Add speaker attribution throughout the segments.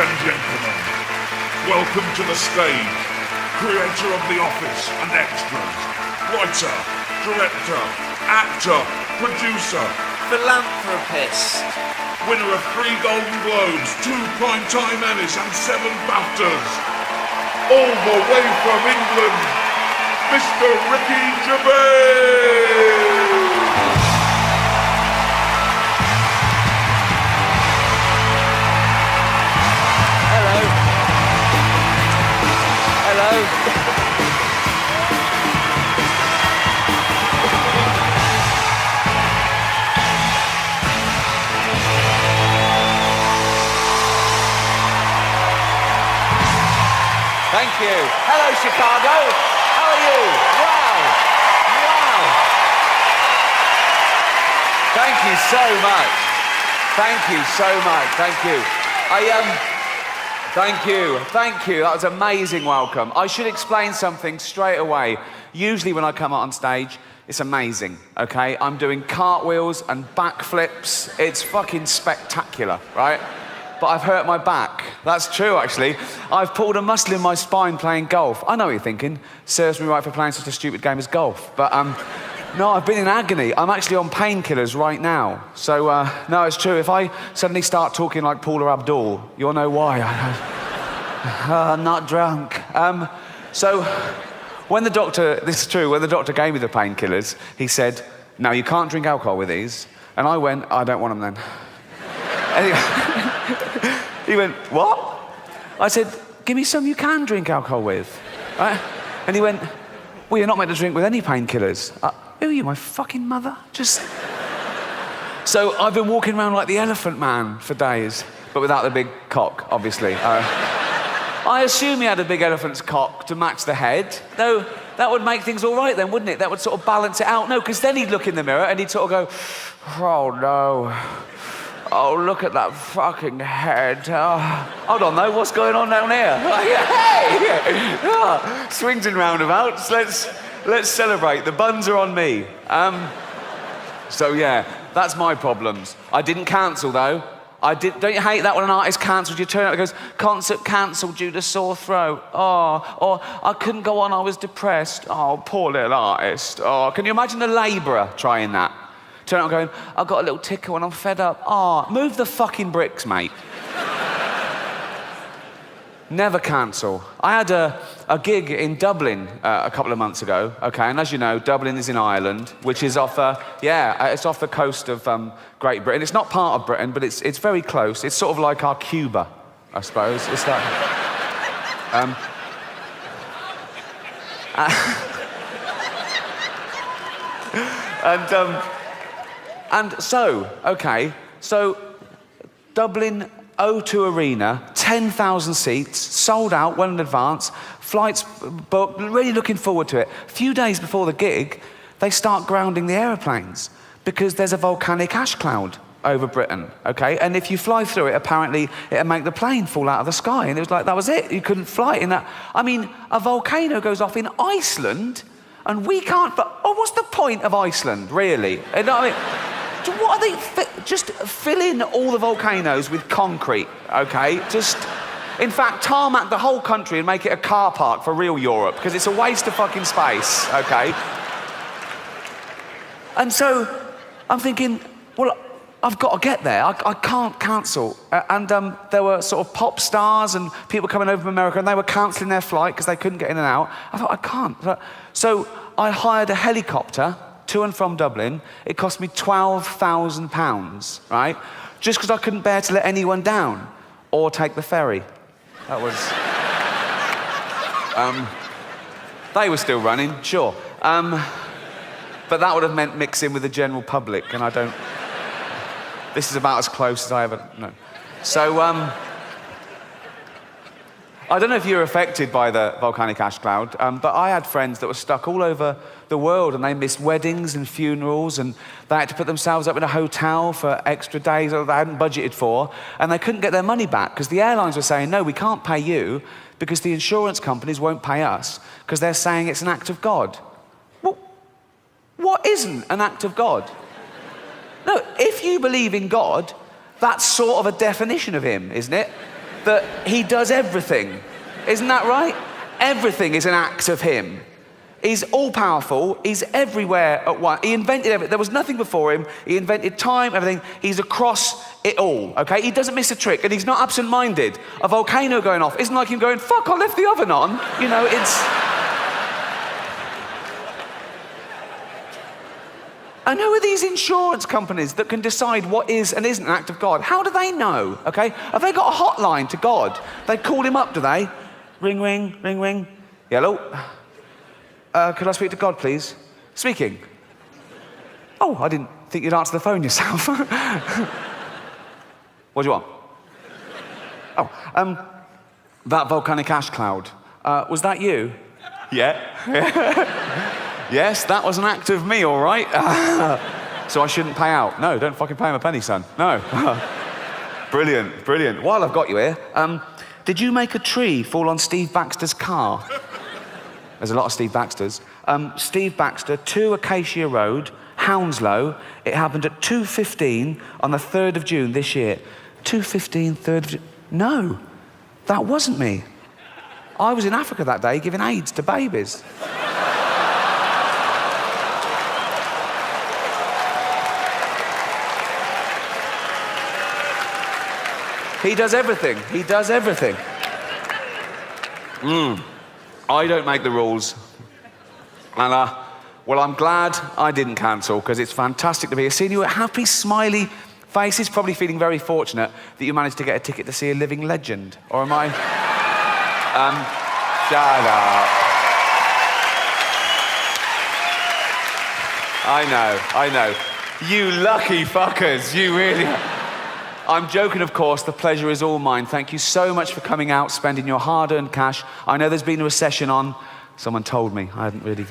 Speaker 1: and gentlemen, welcome to the stage, creator of The Office and Extras, writer, director, actor, producer,
Speaker 2: philanthropist,
Speaker 1: winner of 3 Golden Globes, 2 Primetime Emmys and 7 BAFTAs, all the way from England, Mr. Ricky Gervais!
Speaker 2: Hello. Thank you. Hello, Chicago. How are you? Wow. Thank you so much. Thank you so much. Thank you. That was an amazing welcome. I should explain something straight away. Usually when I come out on stage, it's amazing, okay? I'm doing cartwheels and backflips. It's fucking spectacular, right? But I've hurt my back. That's true, actually. I've pulled a muscle in my spine playing golf. I know what you're thinking. Serves me right for playing such a stupid game as golf. But, no, I've been in agony. I'm actually on painkillers right now. So, no, it's true. If I suddenly start talking like Paula Abdul, you'll know why. I'm not drunk. So, when the doctor, this is true, when the doctor gave me the painkillers, he said, no, you can't drink alcohol with these. And I went, I don't want them then. Anyway, he went, what? I said, give me some you can drink alcohol with. Right? And he went, well, you're not meant to drink with any painkillers. Who are you, my fucking mother? So I've been walking around like the Elephant Man for days, but without the big cock, obviously. I assume he had a big elephant's cock to match the head, though that would make things all right then, wouldn't it? That would sort of balance it out. No, because then he'd look in the mirror and he'd sort of go, oh no. Oh, look at that fucking head. Oh, hold on though, what's going on down here? Hey! Oh, swings and roundabouts, let's celebrate. The buns are on me. So yeah, that's my problems. I didn't cancel though. Don't you hate that when an artist cancels? You turn up and goes, concert cancelled due to sore throat. Oh, or I couldn't go on, I was depressed. Oh, poor little artist. Oh, can you imagine a labourer trying that? Turn up and going, I've got a little tickle and I'm fed up. Oh, move the fucking bricks, mate. Never cancel. I had a gig in Dublin a couple of months ago, okay, and as you know, Dublin is in Ireland, which is off, it's off the coast of Great Britain. It's not part of Britain, but it's very close. It's sort of like our Cuba, I suppose. It's like... so Dublin O2 Arena, 10,000 seats, sold out well in advance, flights booked, really looking forward to it. A few days before the gig, they start grounding the aeroplanes because there's a volcanic ash cloud over Britain, okay? And if you fly through it, apparently it'll make the plane fall out of the sky. And it was like, that was it. You couldn't fly in that. I mean, a volcano goes off in Iceland and we can't, what's the point of Iceland, really? You know what I mean? What are they, just fill in all the volcanoes with concrete, okay? In fact, tarmac the whole country and make it a car park for real Europe, because it's a waste of fucking space, okay? And so, I'm thinking, well, I've got to get there. I can't cancel. And there were sort of pop stars and people coming over from America, and they were cancelling their flight because they couldn't get in and out. I thought, I can't. So I hired a helicopter to and from Dublin. It cost me £12,000, right? Just because I couldn't bear to let anyone down or take the ferry. That was... they were still running, sure. But that would have meant mixing with the general public, and I don't... This is about as close as I ever... No. So, I don't know if you're affected by the volcanic ash cloud, but I had friends that were stuck all over the world and they missed weddings and funerals and they had to put themselves up in a hotel for extra days that they hadn't budgeted for, and they couldn't get their money back because the airlines were saying, no, we can't pay you because the insurance companies won't pay us because they're saying it's an act of God. Well, what isn't an act of God? No, if you believe in God, that's sort of a definition of him, isn't it? that he does everything. Isn't that right? Everything is an act of him. He's all-powerful, he's everywhere at once. He invented everything. There was nothing before him. He invented time, everything. He's across it all, okay? He doesn't miss a trick, and he's not absent-minded. A volcano going off isn't like him going, fuck, I left the oven on. You know, it's... And who are these insurance companies that can decide what is and isn't an act of God? How do they know, okay? Have they got a hotline to God? They call him up, do they? Ring, ring, ring, ring. Hello? Could I speak to God, please? Speaking. Oh, I didn't think you'd answer the phone yourself. What do you want? Oh, that volcanic ash cloud. Was that you? Yeah. Yes, that was an act of me, all right. So I shouldn't pay out. No, don't fucking pay him a penny, son. No. Brilliant, brilliant. While I've got you here, did you make a tree fall on Steve Baxter's car? There's a lot of Steve Baxters. Steve Baxter, 2 Acacia Road, Hounslow. It happened at 2:15 on the 3rd of June this year. 2:15, 3rd of June. No, that wasn't me. I was in Africa that day giving AIDS to babies. He does everything. He does everything. I don't make the rules. And, well, I'm glad I didn't cancel, because it's fantastic to be here. Seeing you at happy, smiley faces, probably feeling very fortunate that you managed to get a ticket to see a living legend. Or am I? Shut up. I know. You lucky fuckers, you really... I'm joking, of course. The pleasure is all mine. Thank you so much for coming out, spending your hard-earned cash. I know there's been a recession on. Someone told me. I hadn't really...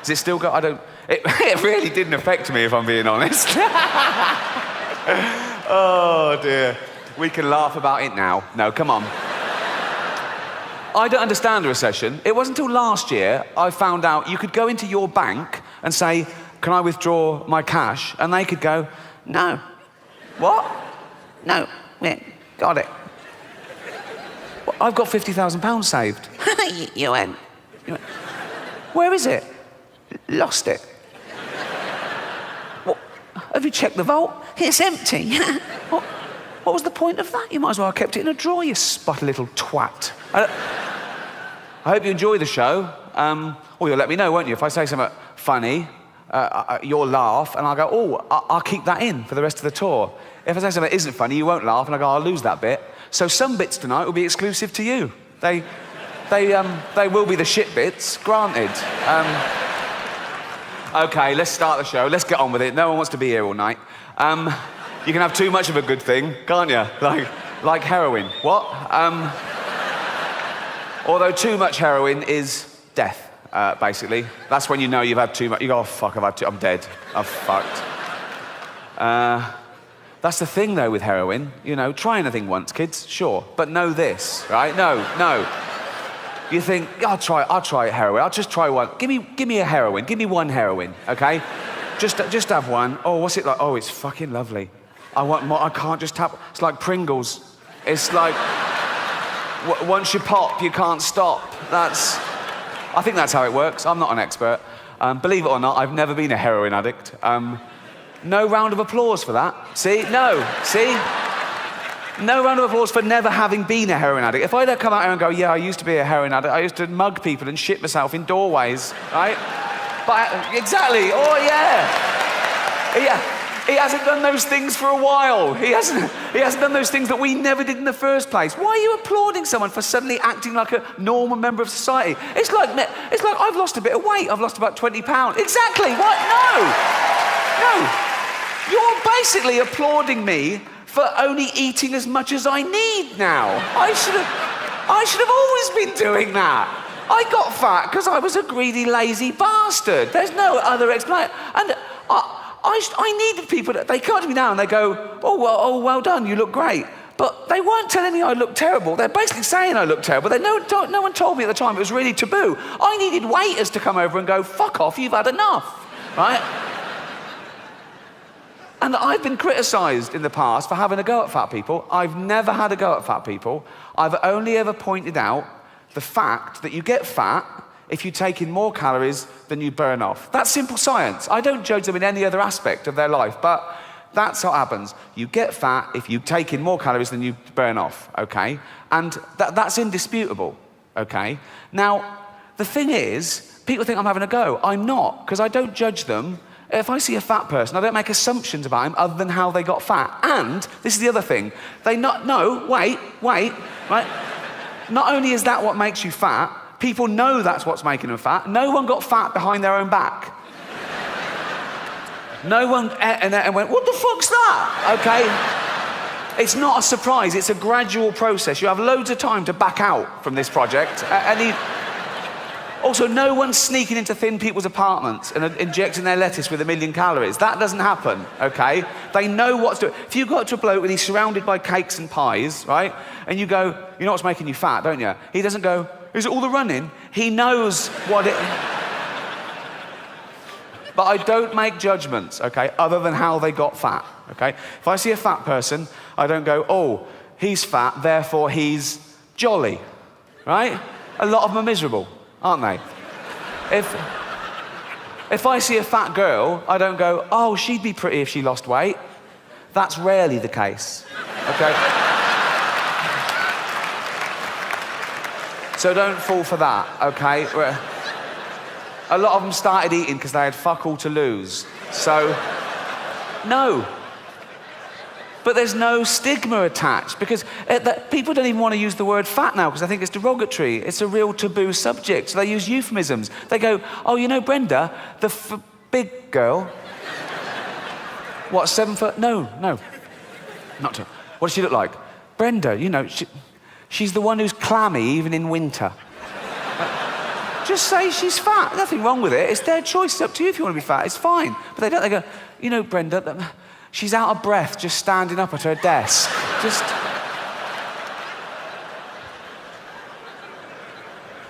Speaker 2: Does it still go? I don't... It really didn't affect me, if I'm being honest. Oh, dear. We can laugh about it now. No, come on. I don't understand a recession. It wasn't until last year I found out you could go into your bank and say, can I withdraw my cash? And they could go... No. What? No. Yeah, got it. Well, I've got £50,000 saved. You went. Where is it? Lost it. What? Have you checked the vault? It's empty. What was the point of that? You might as well have kept it in a drawer, you spot little twat. I hope you enjoy the show. Well, you'll let me know, won't you? If I say something funny, you'll laugh, and I'll go, oh, I'll keep that in for the rest of the tour. If I say something that isn't funny, you won't laugh, and I'll go, I'll lose that bit. So some bits tonight will be exclusive to you. They will be the shit bits, granted. Okay, let's start the show. Let's get on with it. No one wants to be here all night. You can have too much of a good thing, can't you? Like heroin. What? Although too much heroin is death. Basically. That's when you know you've had too much. You go, oh, fuck, I'm dead. I've fucked. That's the thing, though, with heroin. You know, try anything once, kids, sure. But know this, right? No. You think, I'll try heroin. I'll just try one. Give me a heroin. Give me one heroin, okay? Just have one. Oh, what's it like? Oh, it's fucking lovely. I want more. I can't just tap. It's like Pringles. It's like, once you pop, you can't stop. I think that's how it works. I'm not an expert. Believe it or not, I've never been a heroin addict. No round of applause for that. See? No. See? No round of applause for never having been a heroin addict. If I'd come out here and go, yeah, I used to be a heroin addict. I used to mug people and shit myself in doorways, right? But exactly. Oh, yeah. Yeah. He hasn't done those things for a while. He hasn't done those things that we never did in the first place. Why are you applauding someone for suddenly acting like a normal member of society? It's like I've lost a bit of weight. I've lost about 20 pounds. Exactly. What? No. You're basically applauding me for only eating as much as I need now. I should have always been doing that. I got fat because I was a greedy, lazy bastard. There's no other explanation. And I needed people that they come to me now and they go, oh, well done, you look great. But they weren't telling me I looked terrible. They're basically saying I look terrible. No one told me at the time. It was really taboo. I needed waiters to come over and go, fuck off, you've had enough, right? And I've been criticised in the past for having a go at fat people. I've never had a go at fat people. I've only ever pointed out the fact that you get fat if you take in more calories than you burn off. That's simple science. I don't judge them in any other aspect of their life, but that's what happens. You get fat if you take in more calories than you burn off, okay? And that's indisputable, okay? Now, the thing is, people think I'm having a go. I'm not, because I don't judge them. If I see a fat person, I don't make assumptions about him other than how they got fat. And this is the other thing. Wait, right? Not only is that what makes you fat, people know that's what's making them fat. No one got fat behind their own back. No one and went, what the fuck's that? Okay? It's not a surprise, it's a gradual process. You have loads of time to back out from this project. Also, no one's sneaking into thin people's apartments and injecting their lettuce with 1,000,000 calories. That doesn't happen, okay? They know what's doing. If you go up to a bloke and he's surrounded by cakes and pies, right? And you go, you know what's making you fat, don't you? He doesn't go, is it all the running? He knows what it... But I don't make judgments, okay, other than how they got fat, okay? If I see a fat person, I don't go, oh, he's fat, therefore he's jolly, right? A lot of them are miserable, aren't they? If I see a fat girl, I don't go, oh, she'd be pretty if she lost weight. That's rarely the case, okay? So don't fall for that, okay? A lot of them started eating because they had fuck all to lose. So, no. But there's no stigma attached because people don't even want to use the word fat now because I think it's derogatory. It's a real taboo subject. So they use euphemisms. They go, oh, you know Brenda, the big girl. What, 7 foot? No. Not to. What does she look like? Brenda, you know, she's the one who's clammy even in winter. Just say she's fat. Nothing wrong with it. It's their choice. It's up to you if you want to be fat. It's fine. But they don't. They go, you know, Brenda, she's out of breath just standing up at her desk.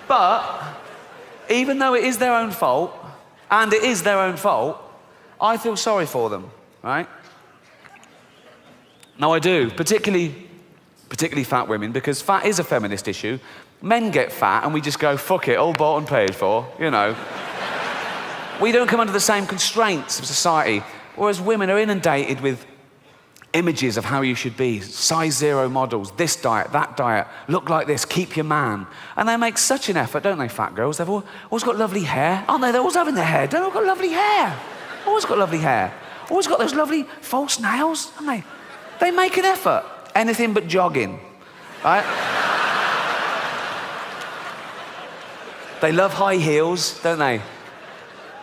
Speaker 2: But even though it is their own fault, and it is their own fault, I feel sorry for them, right? No, I do. Particularly fat women, because fat is a feminist issue. Men get fat and we just go, fuck it, all bought and paid for, you know. We don't come under the same constraints of society, whereas women are inundated with images of how you should be, size 0 models, this diet, that diet, look like this, keep your man. And they make such an effort, don't they, fat girls? They've always got lovely hair, aren't they? They're always having their hair done. They've got lovely hair. Always got lovely hair. Always got those lovely false nails, haven't they? They make an effort. Anything but jogging, right? They love high heels, don't they?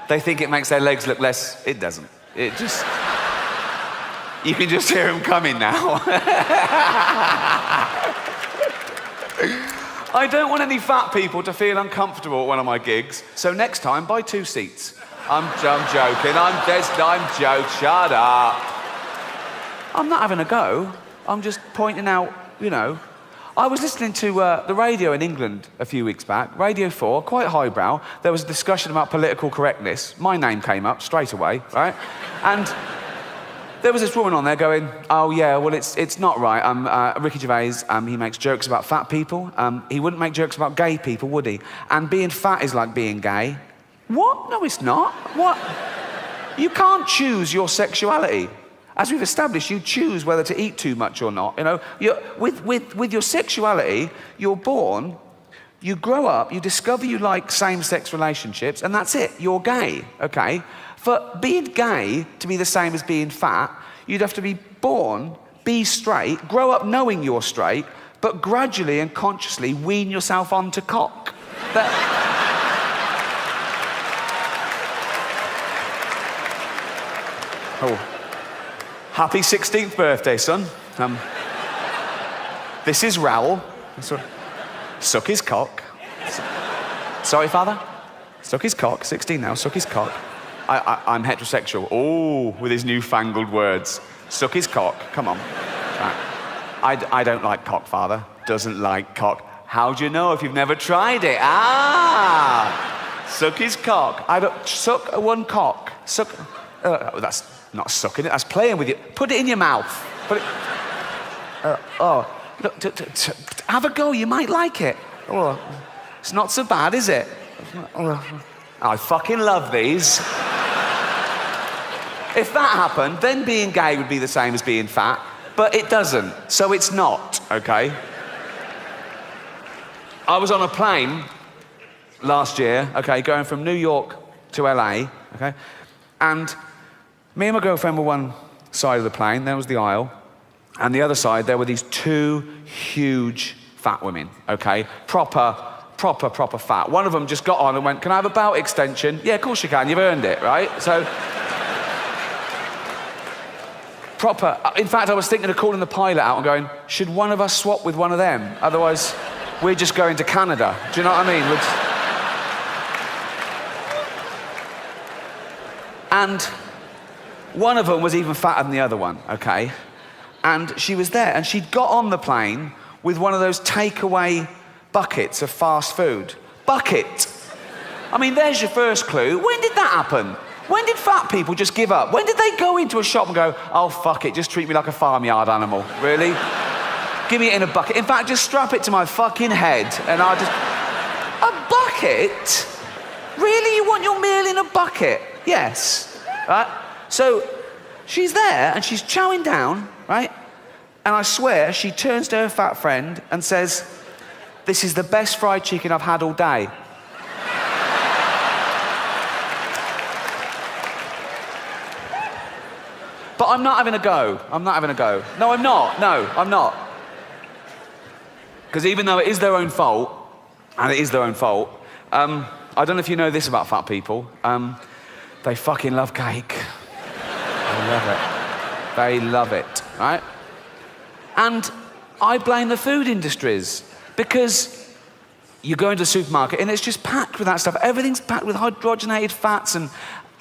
Speaker 2: They think it makes their legs look less. It doesn't. It just... You can just hear them coming now. I don't want any fat people to feel uncomfortable at one of my gigs, so next time, buy 2 seats. I'm joking. I'm joking. Shut up. I'm not having a go. I'm just pointing out, you know. I was listening to the radio in England a few weeks back, Radio 4, quite highbrow. There was a discussion about political correctness. My name came up straight away, right? And there was this woman on there going, oh yeah, well it's not right. Ricky Gervais, he makes jokes about fat people. He wouldn't make jokes about gay people, would he? And being fat is like being gay. What? No, it's not. What? You can't choose your sexuality. As we've established, you choose whether to eat too much or not. You know, with your sexuality, you're born, you grow up, you discover you like same-sex relationships, and that's it. You're gay, okay? For being gay to be the same as being fat, you'd have to be born, be straight, grow up knowing you're straight, but gradually and consciously wean yourself onto cock. Oh. Happy 16th birthday, son. This is Raoul. Suck his cock. Sorry, father? Suck his cock. 16 now, suck his cock. I'm heterosexual. Oh, with his newfangled words. Suck his cock. Come on. Right. I don't like cock, father. Doesn't like cock. How do you know if you've never tried it? Suck his cock. Suck one cock. Suck... not sucking it, that's playing with you. Put it in your mouth. Put it... Look, have a go, you might like it. Oh, it's not so bad, is it? I fucking love these. If that happened, then being gay would be the same as being fat, but it doesn't, so it's not, okay? I was on a plane last year, okay, going from New York to LA, okay? And me and my girlfriend were one side of the plane, there was the aisle, and the other side, there were these two huge fat women, okay? Proper fat. One of them just got on and went, "Can I have a belt extension?" "Yeah, of course you can, you've earned it," right? So, proper. In fact, I was thinking of calling the pilot out and going, should one of us swap with one of them? Otherwise, we're just going to Canada. Do you know what I mean? And one of them was even fatter than the other one, okay? And she was there, and she'd got on the plane with one of those takeaway buckets of fast food. Bucket. I mean, there's your first clue. When did that happen? When did fat people just give up? When did they go into a shop and go, "Oh, fuck it, just treat me like a farmyard animal"? Really? Give me it in a bucket. In fact, just strap it to my fucking head and I'll just... A bucket? Really? You want your meal in a bucket? Yes. Right? So, she's there and she's chowing down, right? And I swear, she turns to her fat friend and says, "This is the best fried chicken I've had all day." But I'm not having a go. I'm not having a go. No, I'm not. No, I'm not. Because even though it is their own fault, and it is their own fault, I don't know if you know this about fat people, they fucking love cake. They love it. They love it, right? And I blame the food industries, because you go into the supermarket and it's just packed with that stuff. Everything's packed with hydrogenated fats and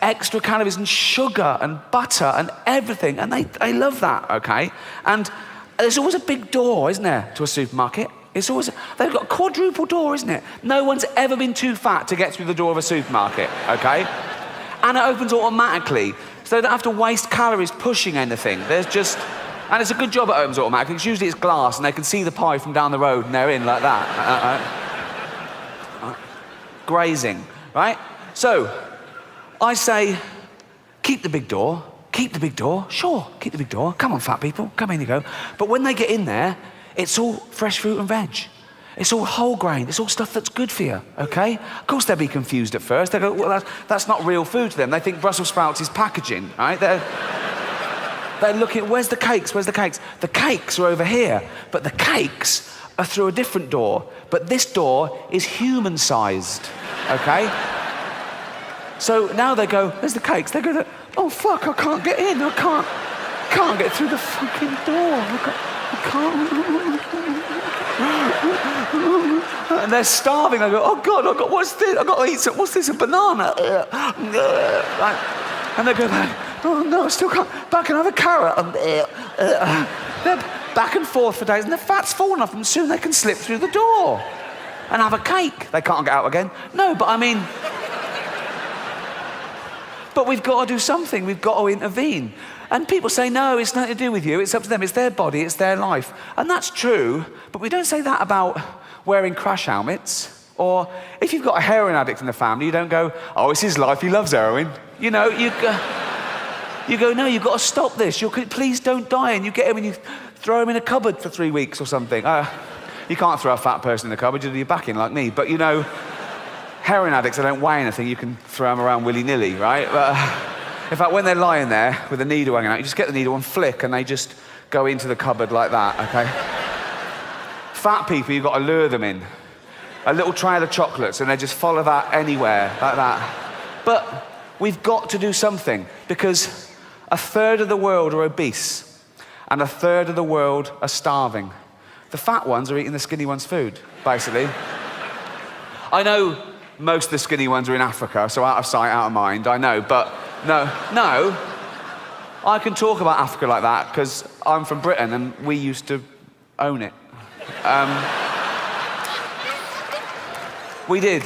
Speaker 2: extra calories and sugar and butter and everything, and they love that, okay? And there's always a big door, isn't there, to a supermarket? It's always, they've got a quadruple door, isn't it? No one's ever been too fat to get through the door of a supermarket, okay? And it opens automatically, so they don't have to waste calories pushing anything. There's just, and it's a good job it opens automatically, because usually it's glass and they can see the pie from down the road and they're in like that. Grazing, right? So, I say, keep the big door, sure, keep the big door. Come on, fat people, come in you go. But when they get in there, it's all fresh fruit and veg. It's all whole grain, it's all stuff that's good for you, okay? Of course they'll be confused at first. They go, well, that's not real food to them. They think Brussels sprouts is packaging, right? They're looking, where's the cakes? The cakes are over here, but the cakes are through a different door. But this door is human-sized, okay? So now they go, there's the cakes. They go, "Oh fuck, I can't get in. I can't get through the fucking door. I can't." And they're starving. They go, "Oh God, what's this? I got to eat some. What's this? A banana?" Right. And they go back. "Oh no, I still can't. Back and have a carrot." They're back and forth for days, and the fat's falling off them. Soon they can slip through the door and have a cake. They can't get out again. No, but I mean. But we've got to do something. We've got to intervene. And people say, no, it's nothing to do with you. It's up to them. It's their body. It's their life. And that's true. But we don't say that about wearing crash helmets. Or if you've got a heroin addict in the family, you don't go, "Oh, it's his life. He loves heroin." You know, you go, "No, you've got to stop this. Please don't die." And you get him and you throw him in a cupboard for 3 weeks or something. You can't throw a fat person in the cupboard. You'll be back in like me. But, you know, heroin addicts, they don't weigh anything. You can throw them around willy-nilly, right? But, in fact, when they're lying there with a needle hanging out, you just get the needle and flick, and they just go into the cupboard like that, okay? Fat people, you've got to lure them in. A little trail of chocolates, and they just follow that anywhere, like that. But we've got to do something, because 1/3 of the world are obese, and 1/3 of the world are starving. The fat ones are eating the skinny ones' food, basically. I know most of the skinny ones are in Africa, so out of sight, out of mind, I know, but no, I can talk about Africa like that because I'm from Britain and we used to own it. We did.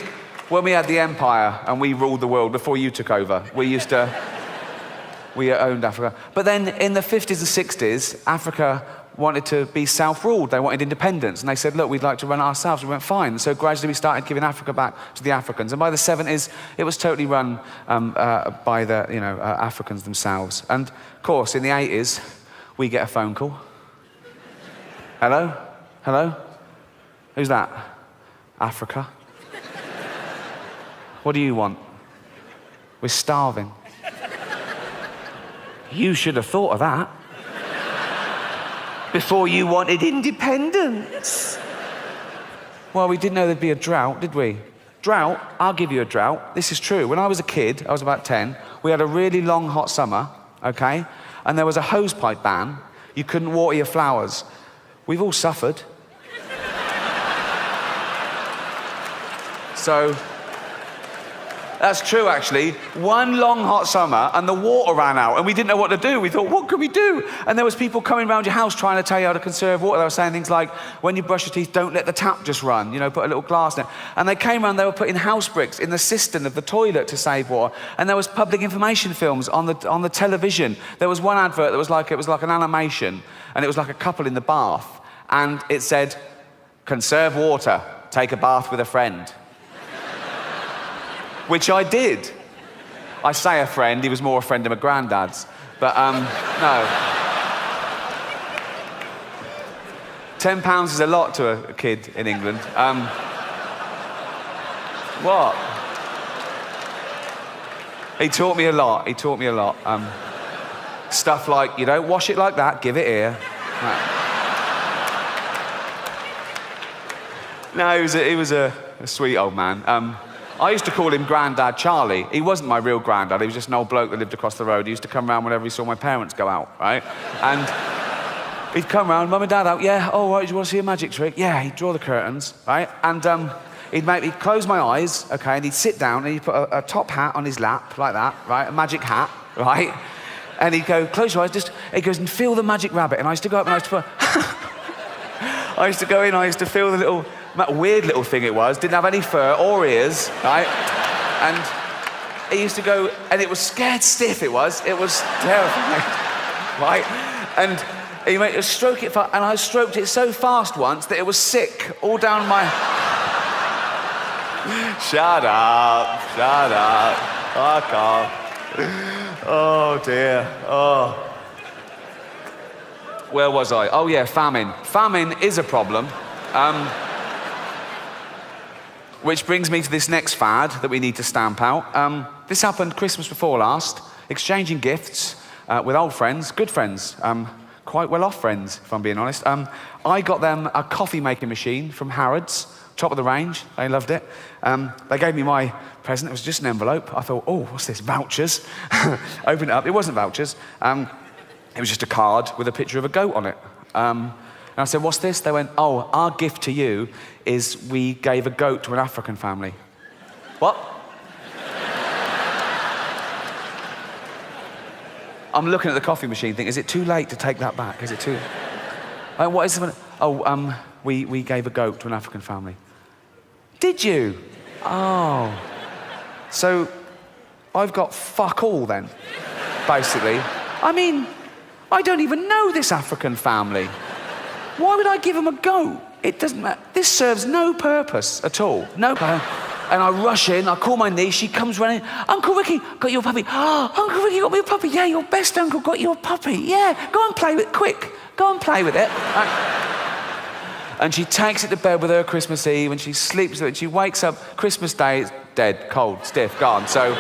Speaker 2: When we had the empire and we ruled the world before you took over, we used to we owned Africa. But then in the 50s and 60s, Africa wanted to be self-ruled. They wanted independence. And they said, look, we'd like to run it ourselves. We went, fine. So gradually we started giving Africa back to the Africans. And by the 70s, it was totally run by the Africans themselves. And of course, in the 80s, we get a phone call. Hello? Hello? Who's that? Africa. What do you want? We're starving. You should have thought of that before you wanted independence. Well, we didn't know there'd be a drought, did we? Drought? I'll give you a drought. This is true. When I was a kid, I was about 10, we had a really long, hot summer, okay? And there was a hosepipe ban. You couldn't water your flowers. We've all suffered. So, that's true, actually. One long hot summer, and the water ran out, and we didn't know what to do. We thought, what can we do? And there was people coming around your house trying to tell you how to conserve water. They were saying things like, when you brush your teeth, don't let the tap just run. You know, put a little glass in it. And they came around, they were putting house bricks in the cistern of the toilet to save water. And there was public information films on the television. There was one advert that was like, it was like an animation, and it was like a couple in the bath. And it said, conserve water, take a bath with a friend. Which I did. I say a friend, he was more a friend of my granddad's. But, no. £10 is a lot to a kid in England. What? He taught me a lot, stuff like, you don't wash it like that, give it here. No, he was a sweet old man. I used to call him Grandad Charlie. He wasn't my real granddad, he was just an old bloke that lived across the road. He used to come round whenever he saw my parents go out, right? And he'd come round, Mum and Dad out, yeah, oh, right, do you want to see a magic trick? Yeah, he'd draw the curtains, right? And he'd close my eyes, okay, and he'd sit down and he'd put a top hat on his lap, like that, right? A magic hat, right? And he'd go, close your eyes, he goes, and feel the magic rabbit. And I used to go up and I used to put... I used to go in, I used to feel the little... That weird little thing it was, didn't have any fur or ears, right? And he used to go, and it was scared stiff, it was terrifying, right? And he made stroke it, and I stroked it so fast once that it was sick, all down my... Shut up, fuck off. Oh dear, oh. Where was I? Oh yeah, famine. Famine is a problem. Which brings me to this next fad that we need to stamp out. This happened Christmas before last, exchanging gifts with old friends, good friends, quite well-off friends, if I'm being honest. I got them a coffee-making machine from Harrods, top of the range. They loved it. They gave me my present. It was just an envelope. I thought, oh, what's this, vouchers? Opened it up. It wasn't vouchers. It was just a card with a picture of a goat on it. And I said, what's this? They went, oh, our gift to you is we gave a goat to an African family. What? I'm looking at the coffee machine thinking, is it too late to take that back? Is it too... what is it? Oh, we gave a goat to an African family. Did you? Oh. So I've got fuck all then, basically. I mean, I don't even know this African family. Why would I give him a goat? It doesn't matter. This serves no purpose at all. No purpose. And I rush in, I call my niece, she comes running. Uncle Ricky, got your puppy. Oh, Uncle Ricky got me a puppy. Yeah, your best uncle got you a puppy. Yeah, go and play with it, quick. Go and play with it. And she takes it to bed with her Christmas Eve and she sleeps with it. She wakes up, Christmas Day, it's dead, cold, stiff, gone. So,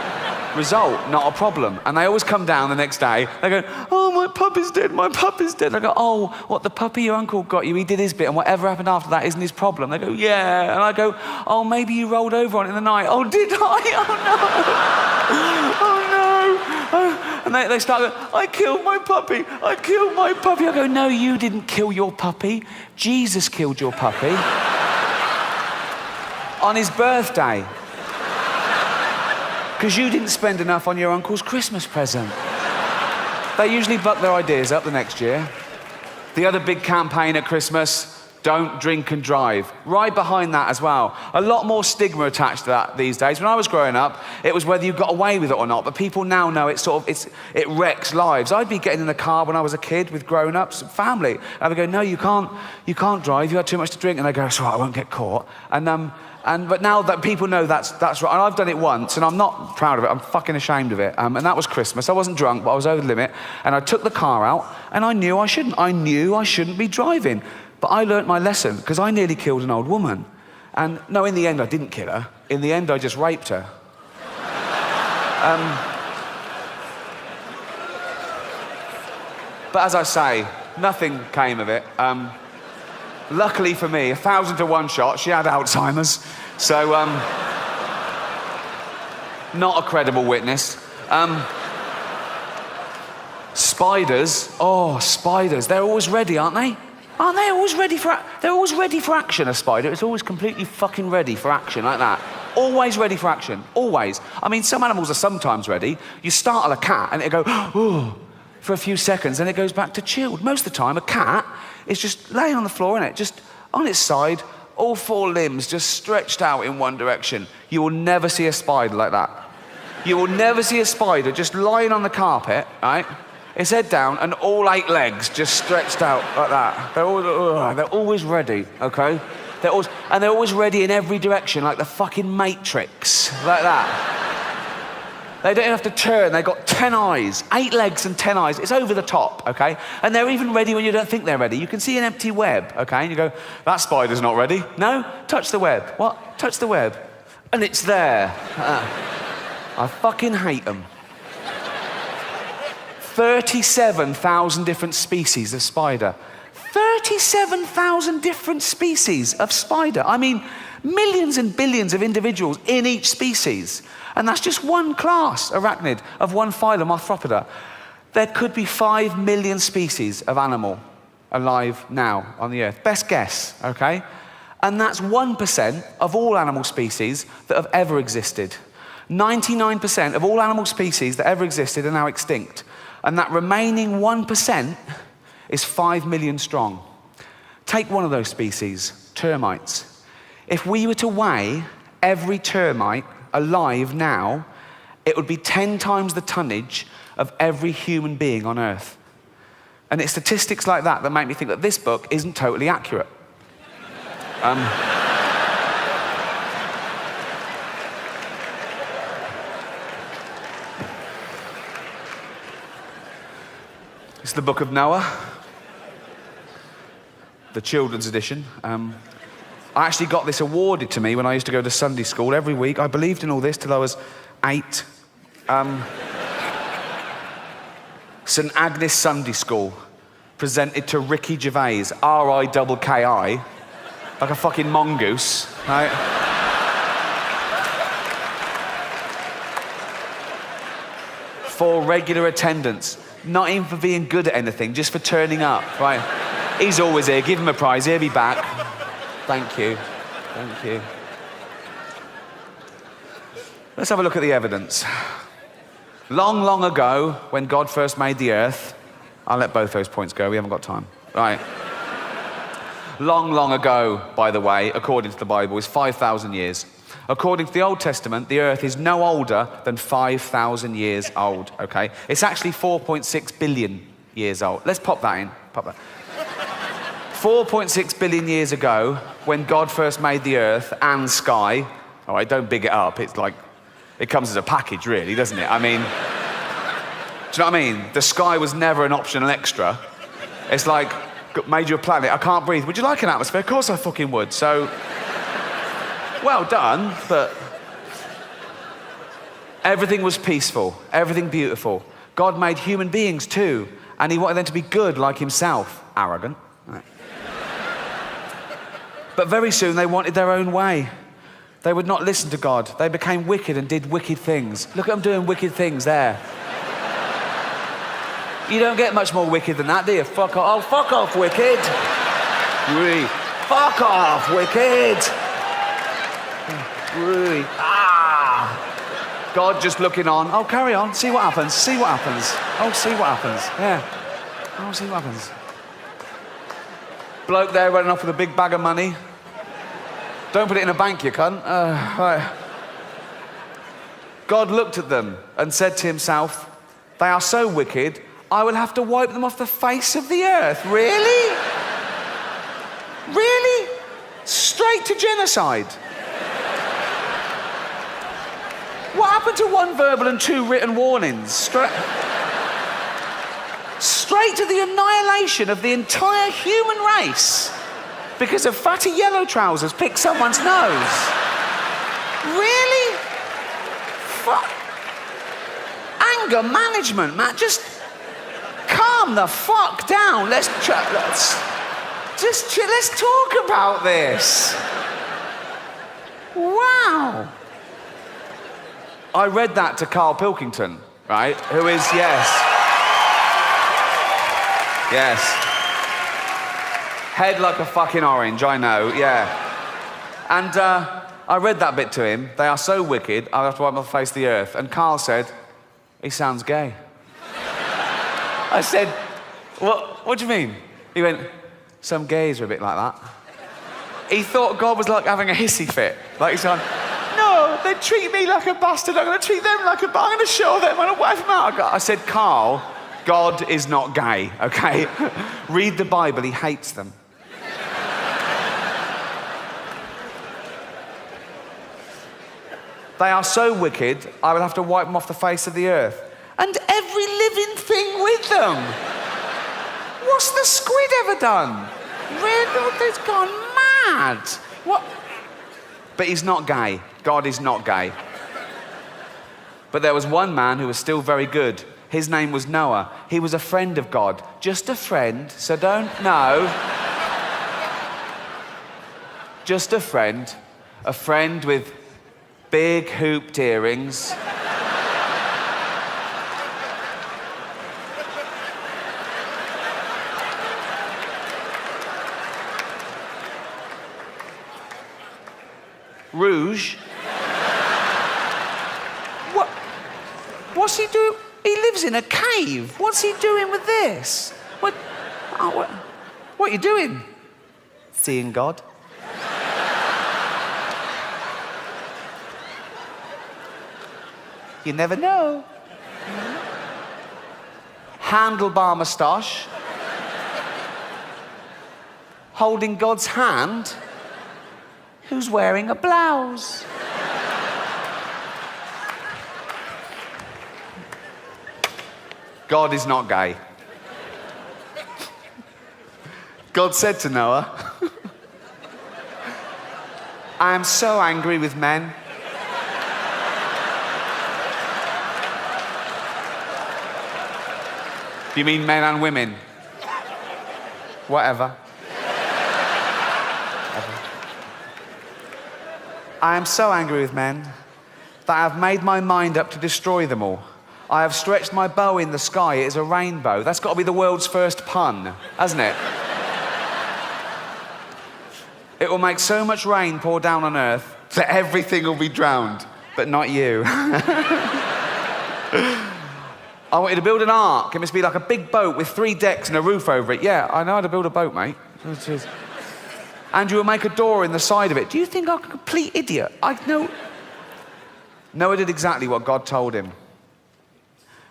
Speaker 2: result, not a problem. And they always come down the next day, they go, oh, my puppy's dead, my puppy's dead. I go, oh, what, the puppy your uncle got you, he did his bit, and whatever happened after that isn't his problem. They go, yeah. And I go, oh, maybe you rolled over on it in the night. Oh, did I? Oh, no. Oh, no. And they start going, I killed my puppy. I killed my puppy. I go, no, you didn't kill your puppy. Jesus killed your puppy. On his birthday. Because you didn't spend enough on your uncle's Christmas present. They usually buck their ideas up the next year. The other big campaign at Christmas, don't drink and drive. Right behind that as well. A lot more stigma attached to that these days. When I was growing up, it was whether you got away with it or not, but people now know it wrecks lives. I'd be getting in the car when I was a kid with grown-ups, family, and they go, no, you can't drive, you had too much to drink, and they go, it's all right, I won't get caught. But now that people know that's right, and I've done it once, and I'm not proud of it, I'm fucking ashamed of it, and that was Christmas. I wasn't drunk, but I was over the limit, and I took the car out, and I knew I shouldn't be driving. But I learnt my lesson, because I nearly killed an old woman. And no, in the end, I didn't kill her. In the end, I just raped her. But as I say, nothing came of it. Luckily for me, 1,000 to 1 shot, she had Alzheimer's. So, not a credible witness. Spiders, they're always ready, aren't they? Aren't they always ready for... They're always ready for action, a spider. It's always completely fucking ready for action, like that. Always ready for action, always. I mean, some animals are sometimes ready. You startle a cat and it'll go, oh, for a few seconds, and it goes back to chilled. Most of the time, a cat is just laying on the floor, innit? Just on its side, all 4 limbs just stretched out in one direction. You will never see a spider like that. You will never see a spider just lying on the carpet, right? Its head down and all 8 legs just stretched out like that. They're always ready, okay? They're always ready in every direction, like the fucking Matrix, like that. They don't even have to turn. They've got 10 eyes, 8 legs and 10 eyes. It's over the top, okay? And they're even ready when you don't think they're ready. You can see an empty web, okay? And you go, that spider's not ready. No? Touch the web. What? Touch the web. And it's there. I fucking hate them. 37,000 different species of spider. 37,000 different species of spider. I mean, millions and billions of individuals in each species. And that's just one class, arachnid, of one phylum, Arthropoda. There could be 5 million species of animal alive now on the earth. Best guess, okay? And that's 1% of all animal species that have ever existed. 99% of all animal species that ever existed are now extinct. And that remaining 1% is 5 million strong. Take one of those species, termites. If we were to weigh every termite alive now, it would be 10 times the tonnage of every human being on Earth. And it's statistics like that that make me think that this book isn't totally accurate. It's the Book of Noah, the children's edition. I actually got this awarded to me when I used to go to Sunday school every week. I believed in all this till I was 8. St Agnes Sunday School, presented to Ricky Gervais, R-I-K-K-I, like a fucking mongoose, right? For regular attendance. Not even for being good at anything, just for turning up, right? He's always here, give him a prize, he'll be back. Thank you, thank you. Let's have a look at the evidence. Long, long ago, when God first made the earth, I'll let both those points go, we haven't got time. Right. Long, long ago, by the way, according to the Bible, is 5,000 years. According to the Old Testament, the earth is no older than 5,000 years old, okay? It's actually 4.6 billion years old. Let's pop that in, pop that. 4.6 billion years ago, when God first made the earth and sky, all right, don't big it up, it's like, it comes as a package, really, doesn't it? I mean, do you know what I mean? The sky was never an optional extra. It's like, made you a planet, I can't breathe. Would you like an atmosphere? Of course I fucking would, so... Well done, but everything was peaceful, everything beautiful. God made human beings too, and he wanted them to be good like himself. Arrogant. Right. But very soon they wanted their own way. They would not listen to God. They became wicked and did wicked things. Look at them doing wicked things there. You don't get much more wicked than that, do you? Fuck off. Oh, fuck off, wicked. Really. Fuck off, wicked. Really? God just looking on. Oh, carry on. See what happens. See what happens. Oh, see what happens. Yeah. Oh, see what happens. Bloke there running off with a big bag of money. Don't put it in a bank, you cunt. Right. God looked at them and said to himself, they are so wicked, I will have to wipe them off the face of the earth. Really? Really? Straight to genocide. What happened to 1 verbal and 2 written warnings? Straight to the annihilation of the entire human race because of fatty yellow trousers pick someone's nose. Really? Fuck. Anger management, man. Just calm the fuck down. Let's talk about this. Wow. I read that to Carl Pilkington, right? Who is, yes. Head like a fucking orange, I know, yeah. And I read that bit to him. They are so wicked, I'll have to wipe them off the face of the earth. And Carl said, he sounds gay. I said, what do you mean? He went, some gays are a bit like that. He thought God was like having a hissy fit. Like he's going, no, they treat me like a bastard, I'm going to treat them like a bastard, I'm going to show them, I'm going to wipe them out. I said, Carl, God is not gay, okay? Read the Bible, he hates them. They are so wicked, I will have to wipe them off the face of the earth. And every living thing with them. What's the squid ever done? Really? It's gone mad. What? But he's not gay. God is not gay. But there was one man who was still very good. His name was Noah. He was a friend of God. Just a friend, so don't know. Just a friend. A friend with big hooped earrings. Rouge. What's he doing? He lives in a cave. What's he doing with this? What are you doing? Seeing God. You never know. Handlebar moustache. Holding God's hand. Who's wearing a blouse? God is not gay. God said to Noah, I am so angry with men. Do you mean men and women? Whatever. I am so angry with men that I have made my mind up to destroy them all. I have stretched my bow in the sky. It is a rainbow. That's got to be the world's first pun, hasn't it? It will make so much rain pour down on earth that everything will be drowned, but not you. I want you to build an ark. It must be like a big boat with 3 decks and a roof over it. Yeah, I know how to build a boat, mate. And you will make a door in the side of it. Do you think I'm a complete idiot? I know. Noah did exactly what God told him.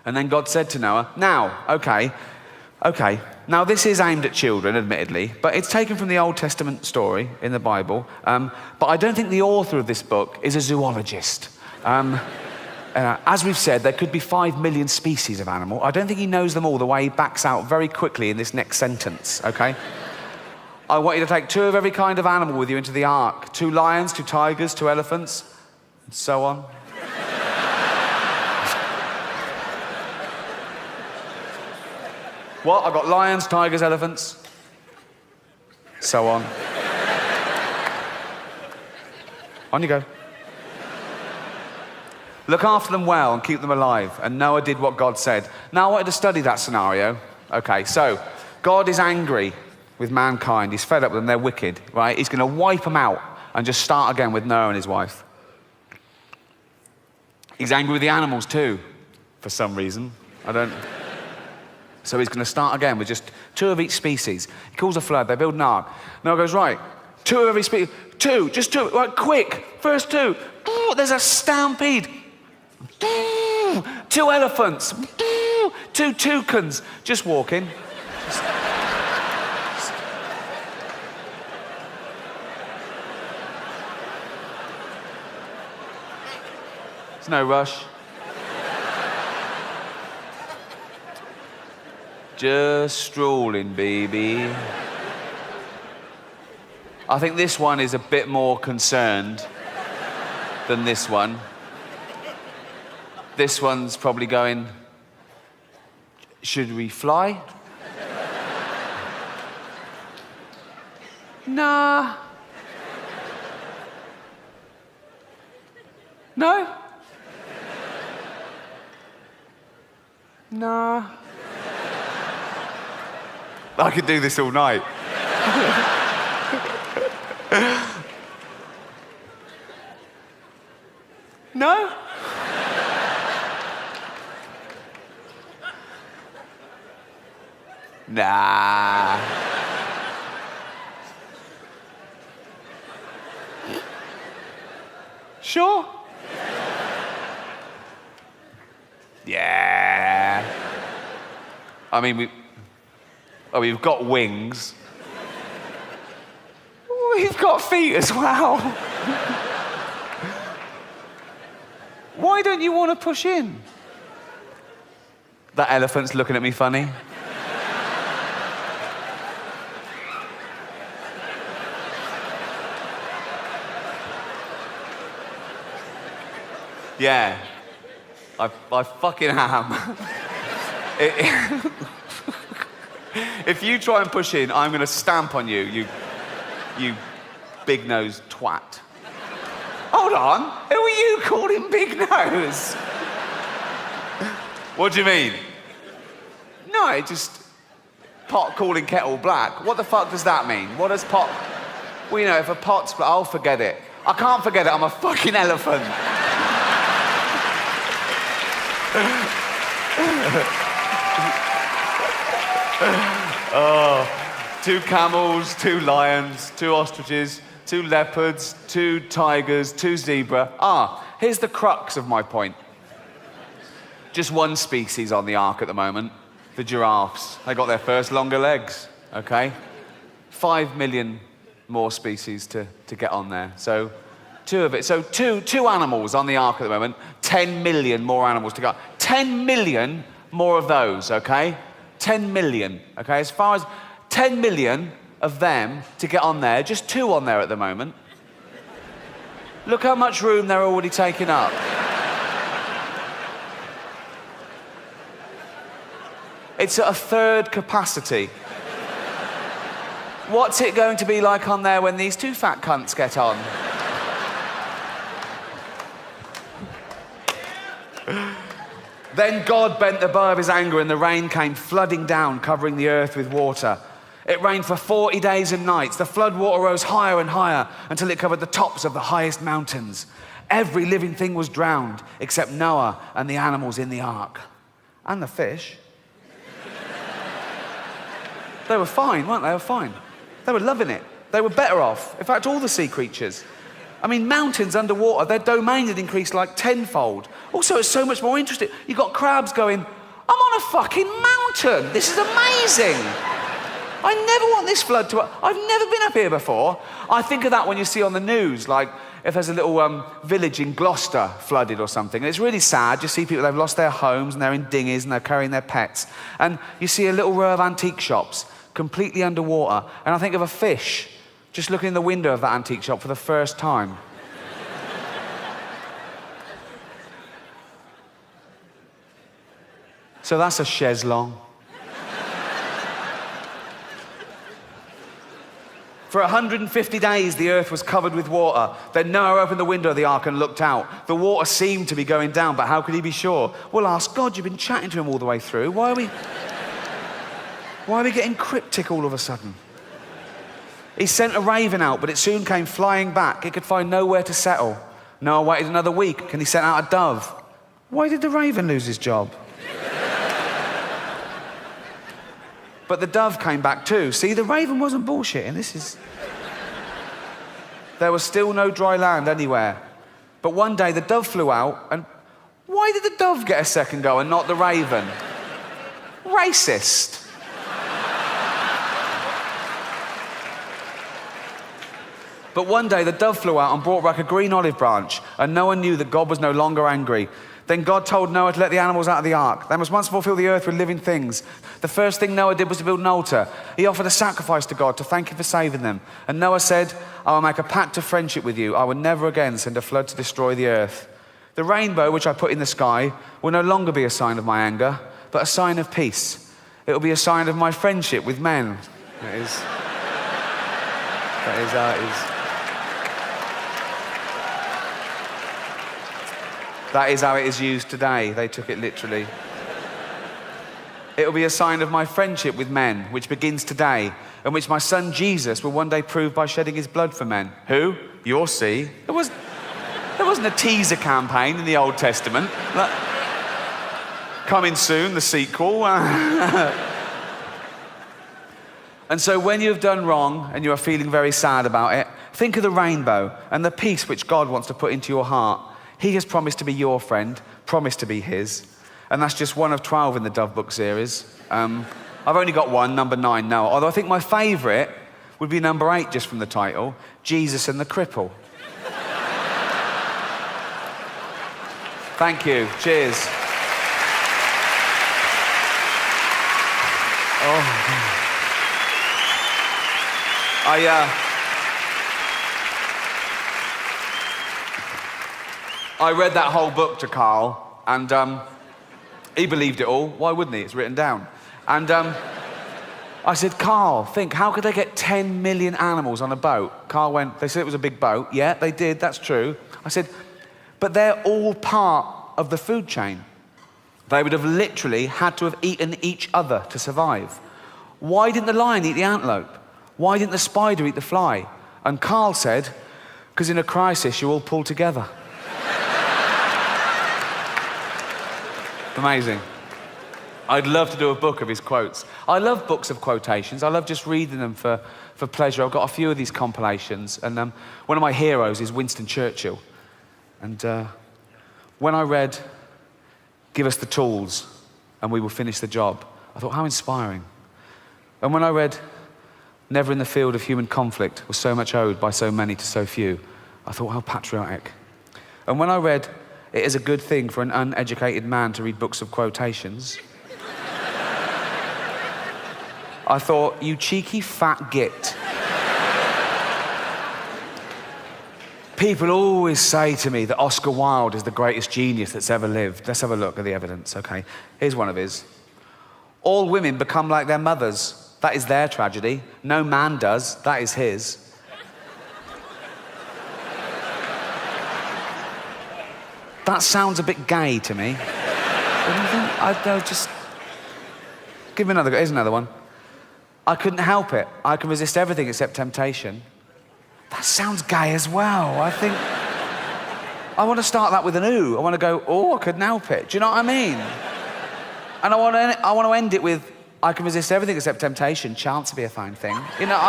Speaker 2: And then God said to Noah, now, okay, now this is aimed at children, admittedly, but it's taken from the Old Testament story in the Bible. But I don't think the author of this book is a zoologist. As we've said, there could be 5 million species of animal. I don't think he knows them all, the way he backs out very quickly in this next sentence, okay? I want you to take 2 of every kind of animal with you into the ark. 2 lions, 2 tigers, 2 elephants, and so on. What? I've got lions, tigers, elephants, so on. On you go. Look after them well and keep them alive. And Noah did what God said. Now I wanted to study that scenario. Okay, so God is angry with mankind. He's fed up with them. They're wicked, right? He's going to wipe them out and just start again with Noah and his wife. He's angry with the animals too, for some reason. So he's going to start again with just 2 of each species. He calls a flood, they build an ark. Noah goes, right, 2 of every species, 2, just 2, right, quick, first 2. There's a stampede. 2 elephants, 2 toucans, just walking. There's no rush. Just strolling, baby. I think this one is a bit more concerned than this one. This one's probably going, should we fly? Nah. No? Nah. I could do this all night. No? Nah. Sure? Yeah. I mean, we've got wings. We've got feet as well. Why don't you want to push in? That elephant's looking at me funny. Yeah. I fucking am. If you try and push in, I'm going to stamp on you, you big-nosed twat. Hold on, who are you calling big nose? What do you mean? No, it just pot calling kettle black. What the fuck does that mean? What does pot... Well, you know, if a pot's... I'll forget it. I can't forget it, I'm a fucking elephant. Oh, 2 camels, 2 lions, 2 ostriches, 2 leopards, 2 tigers, 2 zebra. Here's the crux of my point. Just 1 species on the ark at the moment, the giraffes. They got their first longer legs, okay? 5 million more species to get on there. So 2 of it. So two animals on the ark at the moment, 10 million more animals to go. 10 million more of those, okay? 10 million, okay? As far as 10 million of them to get on there, just 2 on there at the moment. Look how much room they're already taking up. It's at a 1/3 capacity. What's it going to be like on there when these 2 fat cunts get on? Then God bent the bow of his anger and the rain came flooding down, covering the earth with water. It rained for 40 days and nights. The flood water rose higher and higher until it covered the tops of the highest mountains. Every living thing was drowned except Noah and the animals in the ark. And the fish. They were fine, weren't they? They were fine. They were loving it. They were better off. In fact, all the sea creatures. I mean, mountains underwater, their domain had increased like 10-fold. Also, it's so much more interesting. You've got crabs going, I'm on a fucking mountain. This is amazing. I never want this flood to... I've never been up here before. I think of that when you see on the news, like if there's a little village in Gloucester flooded or something. And it's really sad. You see people, they've lost their homes and they're in dinghies and they're carrying their pets. And you see a little row of antique shops completely underwater. And I think of a fish just looking in the window of that antique shop for the first time. So that's a chaise-longue. For 150 days, the earth was covered with water. Then Noah opened the window of the ark and looked out. The water seemed to be going down, but how could he be sure? Well, ask God. You've been chatting to him all the way through. Why are we getting cryptic all of a sudden? He sent a raven out, but it soon came flying back. It could find nowhere to settle. Noah waited another week, and he sent out a dove. Why did the raven lose his job? But the dove came back too. See, the raven wasn't bullshitting. There was still no dry land anywhere. But one day the dove flew out, and why did the dove get a second go and not the raven? Racist. But one day the dove flew out and brought back a green olive branch, and Noah knew that God was no longer angry. Then God told Noah to let the animals out of the ark. They must once more fill the earth with living things. The first thing Noah did was to build an altar. He offered a sacrifice to God to thank him for saving them. And Noah said, I will make a pact of friendship with you. I will never again send a flood to destroy the earth. The rainbow which I put in the sky will no longer be a sign of my anger, but a sign of peace. It will be a sign of my friendship with men. That is how it is. That is how it is used today. They took it literally. It will be a sign of my friendship with men, which begins today, and which my son Jesus will one day prove by shedding his blood for men. Who? You'll see. There wasn't a teaser campaign in the Old Testament. Coming soon, the sequel. And so when you have done wrong and you are feeling very sad about it, think of the rainbow and the peace which God wants to put into your heart. He has promised to be your friend, promised to be his. And that's just one of 12 in the Dove Book series. I've only got one, number 9 now. Although I think my favourite would be number 8, just from the title, Jesus and the Cripple. Thank you. Cheers. Oh. I read that whole book to Carl, and he believed it all. Why wouldn't he? It's written down. And I said, Carl, think, how could they get 10 million animals on a boat? Carl went, they said it was a big boat. Yeah, they did, that's true. I said, but they're all part of the food chain. They would have literally had to have eaten each other to survive. Why didn't the lion eat the antelope? Why didn't the spider eat the fly? And Carl said, because in a crisis, you all pull together. Amazing. I'd love to do a book of his quotes. I love books of quotations. I love just reading them for pleasure. I've got a few of these compilations, and one of my heroes is Winston Churchill. And when I read, give us the tools and we will finish the job, I thought, how inspiring. And when I read, never in the field of human conflict was so much owed by so many to so few, I thought, how patriotic. And when I read, it is a good thing for an uneducated man to read books of quotations, I thought, you cheeky fat git. People always say to me that Oscar Wilde is the greatest genius that's ever lived. Let's have a look at the evidence, okay? Here's one of his. All women become like their mothers. That is their tragedy. No man does. That is his. That sounds a bit gay to me. I don't just... Give me another go. Here's another one. I couldn't help it. I can resist everything except temptation. That sounds gay as well. I think... I want to start that with an ooh. I want to go, oh, I couldn't help it. Do you know what I mean? And I want to end it with, I can resist everything except temptation. Chance to be a fine thing. You know,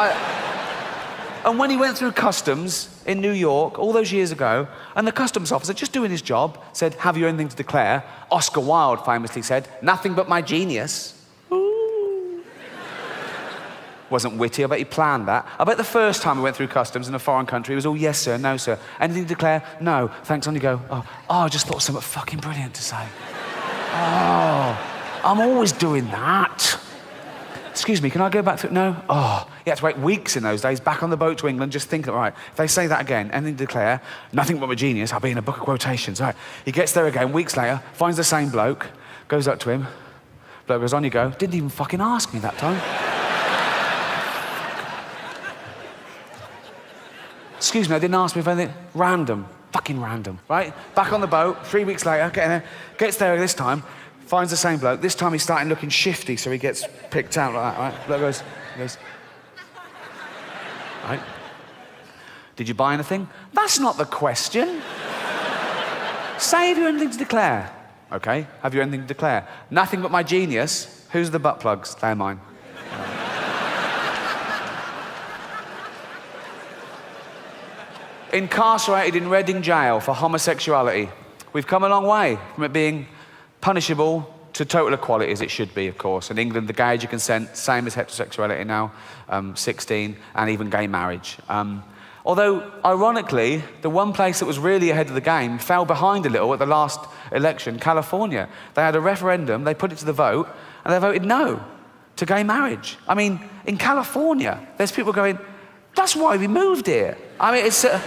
Speaker 2: And when he went through customs in New York all those years ago, and the customs officer, just doing his job, said, have you anything to declare? Oscar Wilde famously said, nothing but my genius. Ooh. Wasn't witty, I bet he planned that. I bet the first time he went through customs in a foreign country, he was all, yes, sir, no, sir. Anything to declare? No. Thanks, on you go. Oh, I just thought of something fucking brilliant to say. Oh, I'm always doing that. Excuse me, can I go back to... No? Oh, you had to wait weeks in those days, back on the boat to England, just thinking, right, if they say that again, anything to declare, nothing but my genius, I'll be in a book of quotations. All right, he gets there again, weeks later, finds the same bloke, goes up to him, bloke goes, on you go, didn't even fucking ask me that time. Excuse me, I didn't ask me if anything... Random, fucking random, right? Back on the boat, 3 weeks later, gets there this time, finds the same bloke. This time he's starting looking shifty, so he gets picked out like that, right? Bloke goes, right? Did you buy anything? That's not the question. Say, have you anything to declare? Okay, have you anything to declare? Nothing but my genius. Who's the butt plugs? They're mine. incarcerated in Reading jail for homosexuality. We've come a long way from it being punishable to total equality, as it should be, of course. In England, the gay age of consent, same as heterosexuality now, 16, and even gay marriage. Although, ironically, the one place that was really ahead of the game fell behind a little at the last election, California. They had a referendum, they put it to the vote, and they voted no to gay marriage. I mean, in California, there's people going, that's why we moved here. I mean, it's a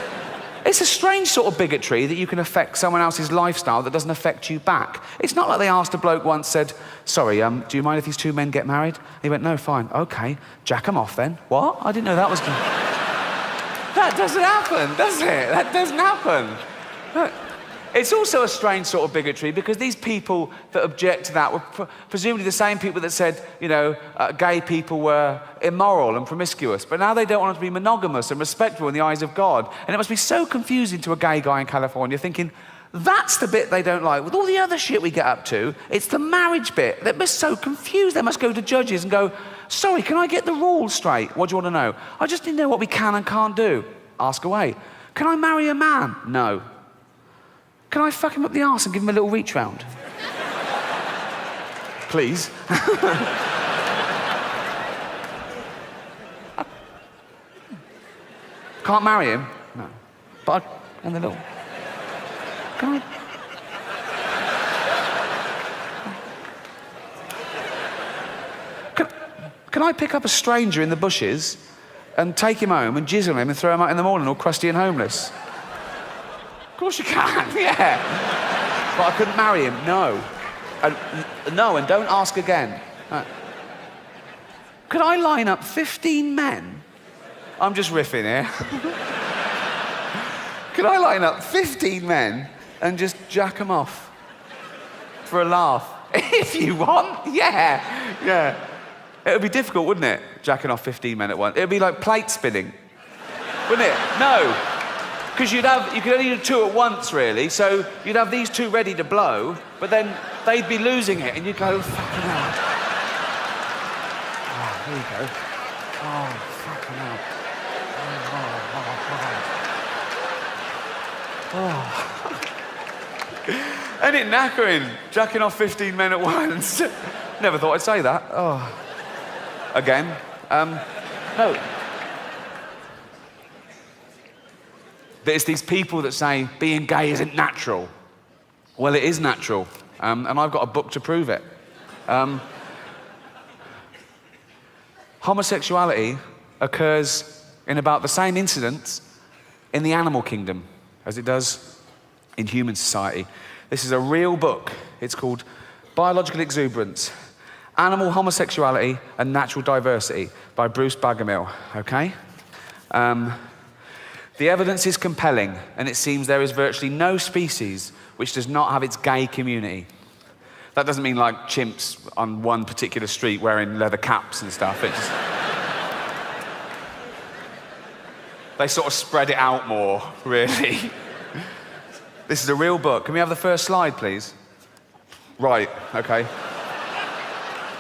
Speaker 2: strange sort of bigotry that you can affect someone else's lifestyle that doesn't affect you back. It's not like they asked a bloke once, said, sorry, do you mind if these two men get married? And he went, no, fine, okay, jack them off then. What? I didn't know that was... That doesn't happen, does it? That doesn't happen. Look, it's also a strange sort of bigotry because these people that object to that were presumably the same people that said, you know, gay people were immoral and promiscuous, but now they don't want to be monogamous and respectful in the eyes of God. And it must be so confusing to a gay guy in California thinking, that's the bit they don't like. With all the other shit we get up to, it's the marriage bit. They must so confused. They must go to judges and go, sorry, can I get the rules straight? What do you want to know? I just need to know what we can and can't do. Ask away. Can I marry a man? No. Can I fuck him up the arse and give him a little reach round? Please. Can't marry him? No. But and the little... Can I pick up a stranger in the bushes and take him home and jizz on him and throw him out in the morning all crusty and homeless? Of course you can, yeah. But I couldn't marry him, no. No, and don't ask again. Could I line up 15 men? I'm just riffing here. Could I line up 15 men and just jack them off for a laugh? If you want, yeah. It would be difficult, wouldn't it, jacking off 15 men at once? It would be like plate spinning, wouldn't it? No, because you could only do two at once, really, so you'd have these two ready to blow, but then they'd be losing it, and you'd go, fucking hell. Oh, here you go. Oh, fucking hell. Oh. Ain't it knackering, jacking off 15 men at once? Never thought I'd say that. Oh. Again. No. There's these people that say being gay isn't natural. Well, it is natural, and I've got a book to prove it. Homosexuality occurs in about the same incidents in the animal kingdom as it does in human society. This is a real book. It's called Biological Exuberance, Animal Homosexuality and Natural Diversity by Bruce Bagamill, okay? The evidence is compelling, and it seems there is virtually no species which does not have its gay community. That doesn't mean like chimps on one particular street wearing leather caps and stuff. It just... They sort of spread it out more, really. This is a real book. Can we have the first slide, please? Right, okay.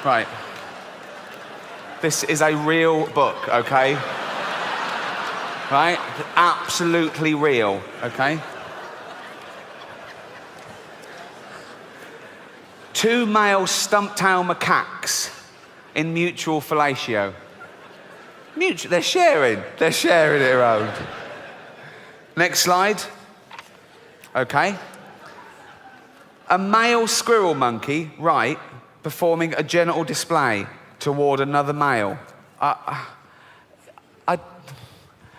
Speaker 2: Right. This is a real book, okay? Right? Absolutely real, okay? 2 male stump-tailed macaques in mutual fellatio. They're sharing it around. Next slide. Okay. A male squirrel monkey, right, performing a genital display toward another male.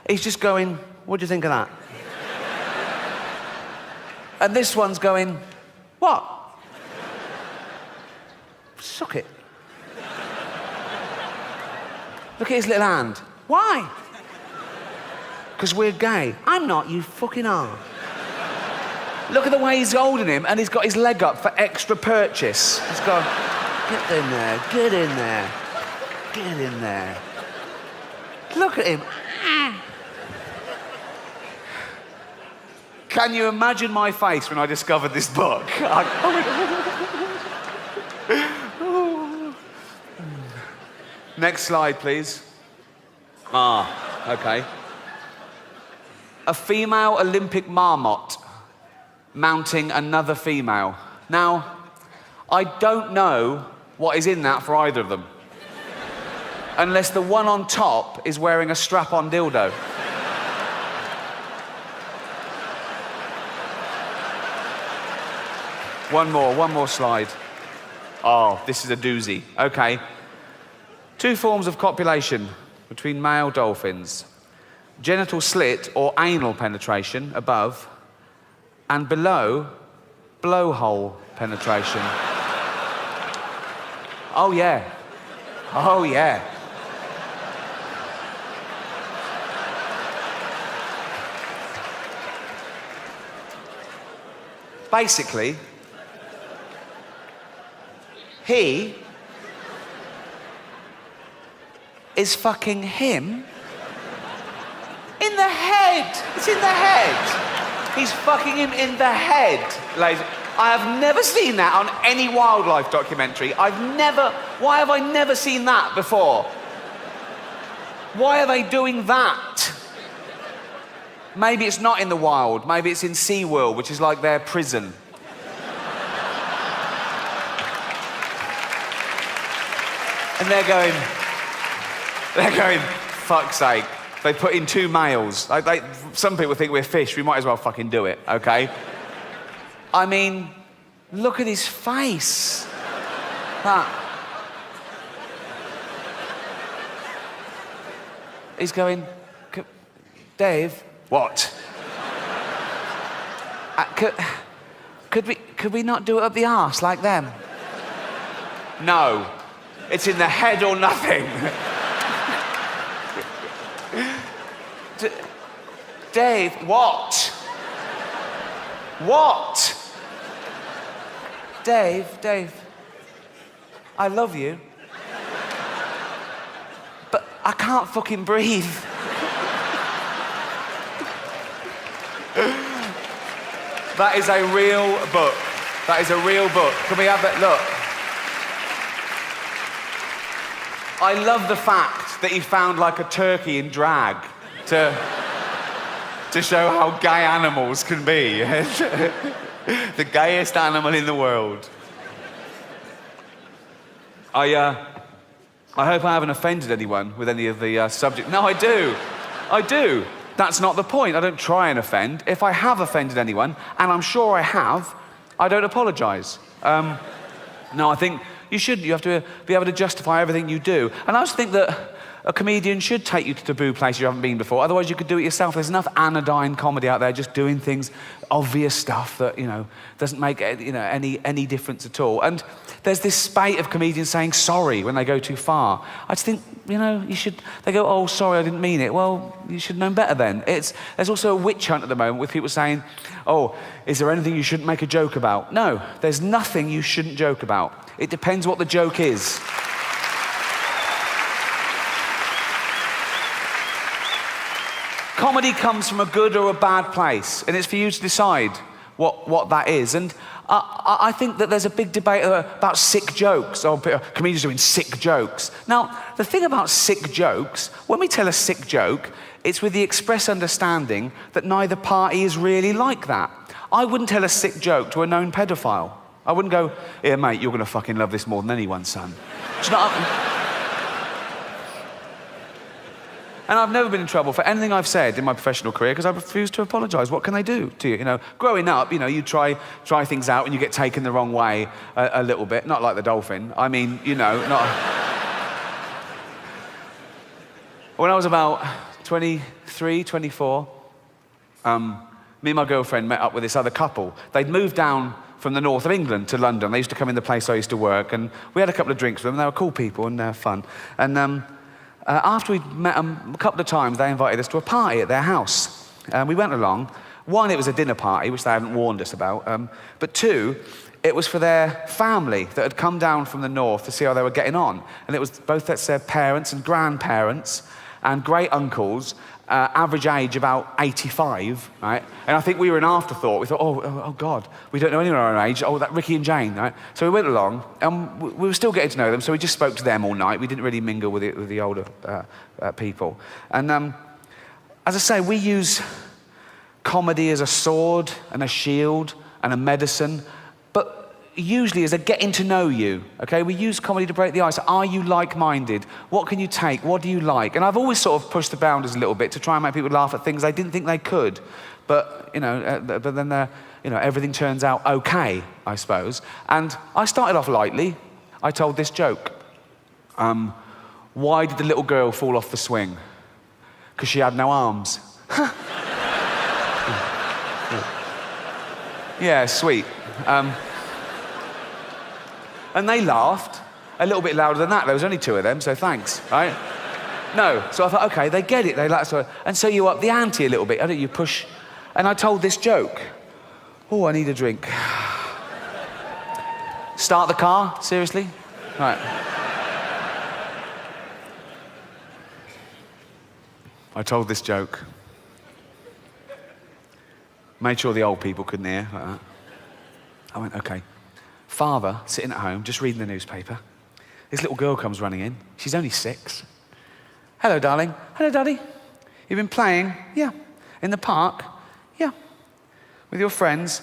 Speaker 2: He's just going, what do you think of that? And this one's going, what? Suck it. Look at his little hand. Why? Because we're gay. I'm not, you fucking are. Look at the way he's holding him, and he's got his leg up for extra purchase. He's gone, get in there, get in there, get in there. Look at him. Can you imagine my face when I discovered this book? Next slide, please. Okay. a female Olympic marmot mounting another female. Now, I don't know what is in that for either of them. Unless the one on top is wearing a strap-on dildo. One more slide. Oh, this is a doozy. Okay. 2 forms of copulation between male dolphins. Genital slit or anal penetration above, and below, blowhole penetration. Oh yeah. Oh yeah. Basically, he is fucking him in the head. It's in the head. He's fucking him in the head, ladies. I have never seen that on any wildlife documentary. Why have I never seen that before? Why are they doing that? Maybe it's not in the wild. Maybe it's in SeaWorld, which is like their prison. And they're going, fuck's sake. They put in 2 males. Some people think we're fish. We might as well fucking do it, okay? I mean, look at his face. He's going, Dave. What? Could we not do it up the arse like them? No. It's in the head or nothing. Dave, what? What? Dave, I love you. But I can't fucking breathe. That is a real book. That is a real book. Can we have that? Look. I love the fact that he found like a turkey in drag to show how gay animals can be. The gayest animal in the world. I hope I haven't offended anyone with any of the subject. No, I do. That's not the point. I don't try and offend. If I have offended anyone, and I'm sure I have, I don't apologise. No, I think you have to be able to justify everything you do. And I just think that a comedian should take you to taboo places you haven't been before. Otherwise, you could do it yourself. There's enough anodyne comedy out there just doing things, obvious stuff that, doesn't make, any difference at all. And there's this spate of comedians saying sorry when they go too far. I just think, you should... They go, oh, sorry, I didn't mean it. Well, you should know better then. There's also a witch hunt at the moment with people saying, oh, is there anything you shouldn't make a joke about? No, there's nothing you shouldn't joke about. It depends what the joke is. Comedy comes from a good or a bad place, and it's for you to decide what that is. And I think that there's a big debate about sick jokes, or comedians doing sick jokes. Now, the thing about sick jokes, when we tell a sick joke, it's with the express understanding that neither party is really like that. I wouldn't tell a sick joke to a known pedophile. I wouldn't go, here, mate, you're going to fucking love this more than anyone, son. Do you know what I mean? And I've never been in trouble for anything I've said in my professional career because I refuse to apologise. What can they do to you? Growing up, you try things out and you get taken the wrong way a little bit. Not like the dolphin. I mean, not... When I was about 23, 24, me and my girlfriend met up with this other couple. They'd moved down from the north of England to London. They used to come in the place I used to work, and we had a couple of drinks with them. They were cool people and they're fun. And after we'd met them a couple of times, they invited us to a party at their house. We went along. 1, it was a dinner party, which they hadn't warned us about. But 2, it was for their family that had come down from the north to see how they were getting on. And it was both their parents and grandparents and great uncles, average age about 85, right? And I think we were an afterthought. We thought, oh God, we don't know anyone our age. Oh, that Ricky and Jane, right? So we went along, and we were still getting to know them, so we just spoke to them all night. We didn't really mingle with the older people. And as I say, we use comedy as a sword and a shield and a medicine, but usually as a getting to know you, okay? We use comedy to break the ice. Are you like-minded? What can you take? What do you like? And I've always sort of pushed the boundaries a little bit to try and make people laugh at things they didn't think they could. But, but then, everything turns out okay, I suppose. And I started off lightly. I told this joke. Why did the little girl fall off the swing? Because she had no arms. Yeah, sweet. And they laughed a little bit louder than that. There was only 2 of them, so thanks, right? No, so I thought, okay, they get it. They like, and so you up the ante a little bit. You push. And I told this joke. Oh, I need a drink. Start the car? Seriously? Right. I told this joke. Made sure the old people couldn't hear, like that. I went, okay. Father, sitting at home, just reading the newspaper. This little girl comes running in. She's only 6. Hello, darling. Hello, Daddy. You've been playing? Yeah. In the park? Yeah. With your friends?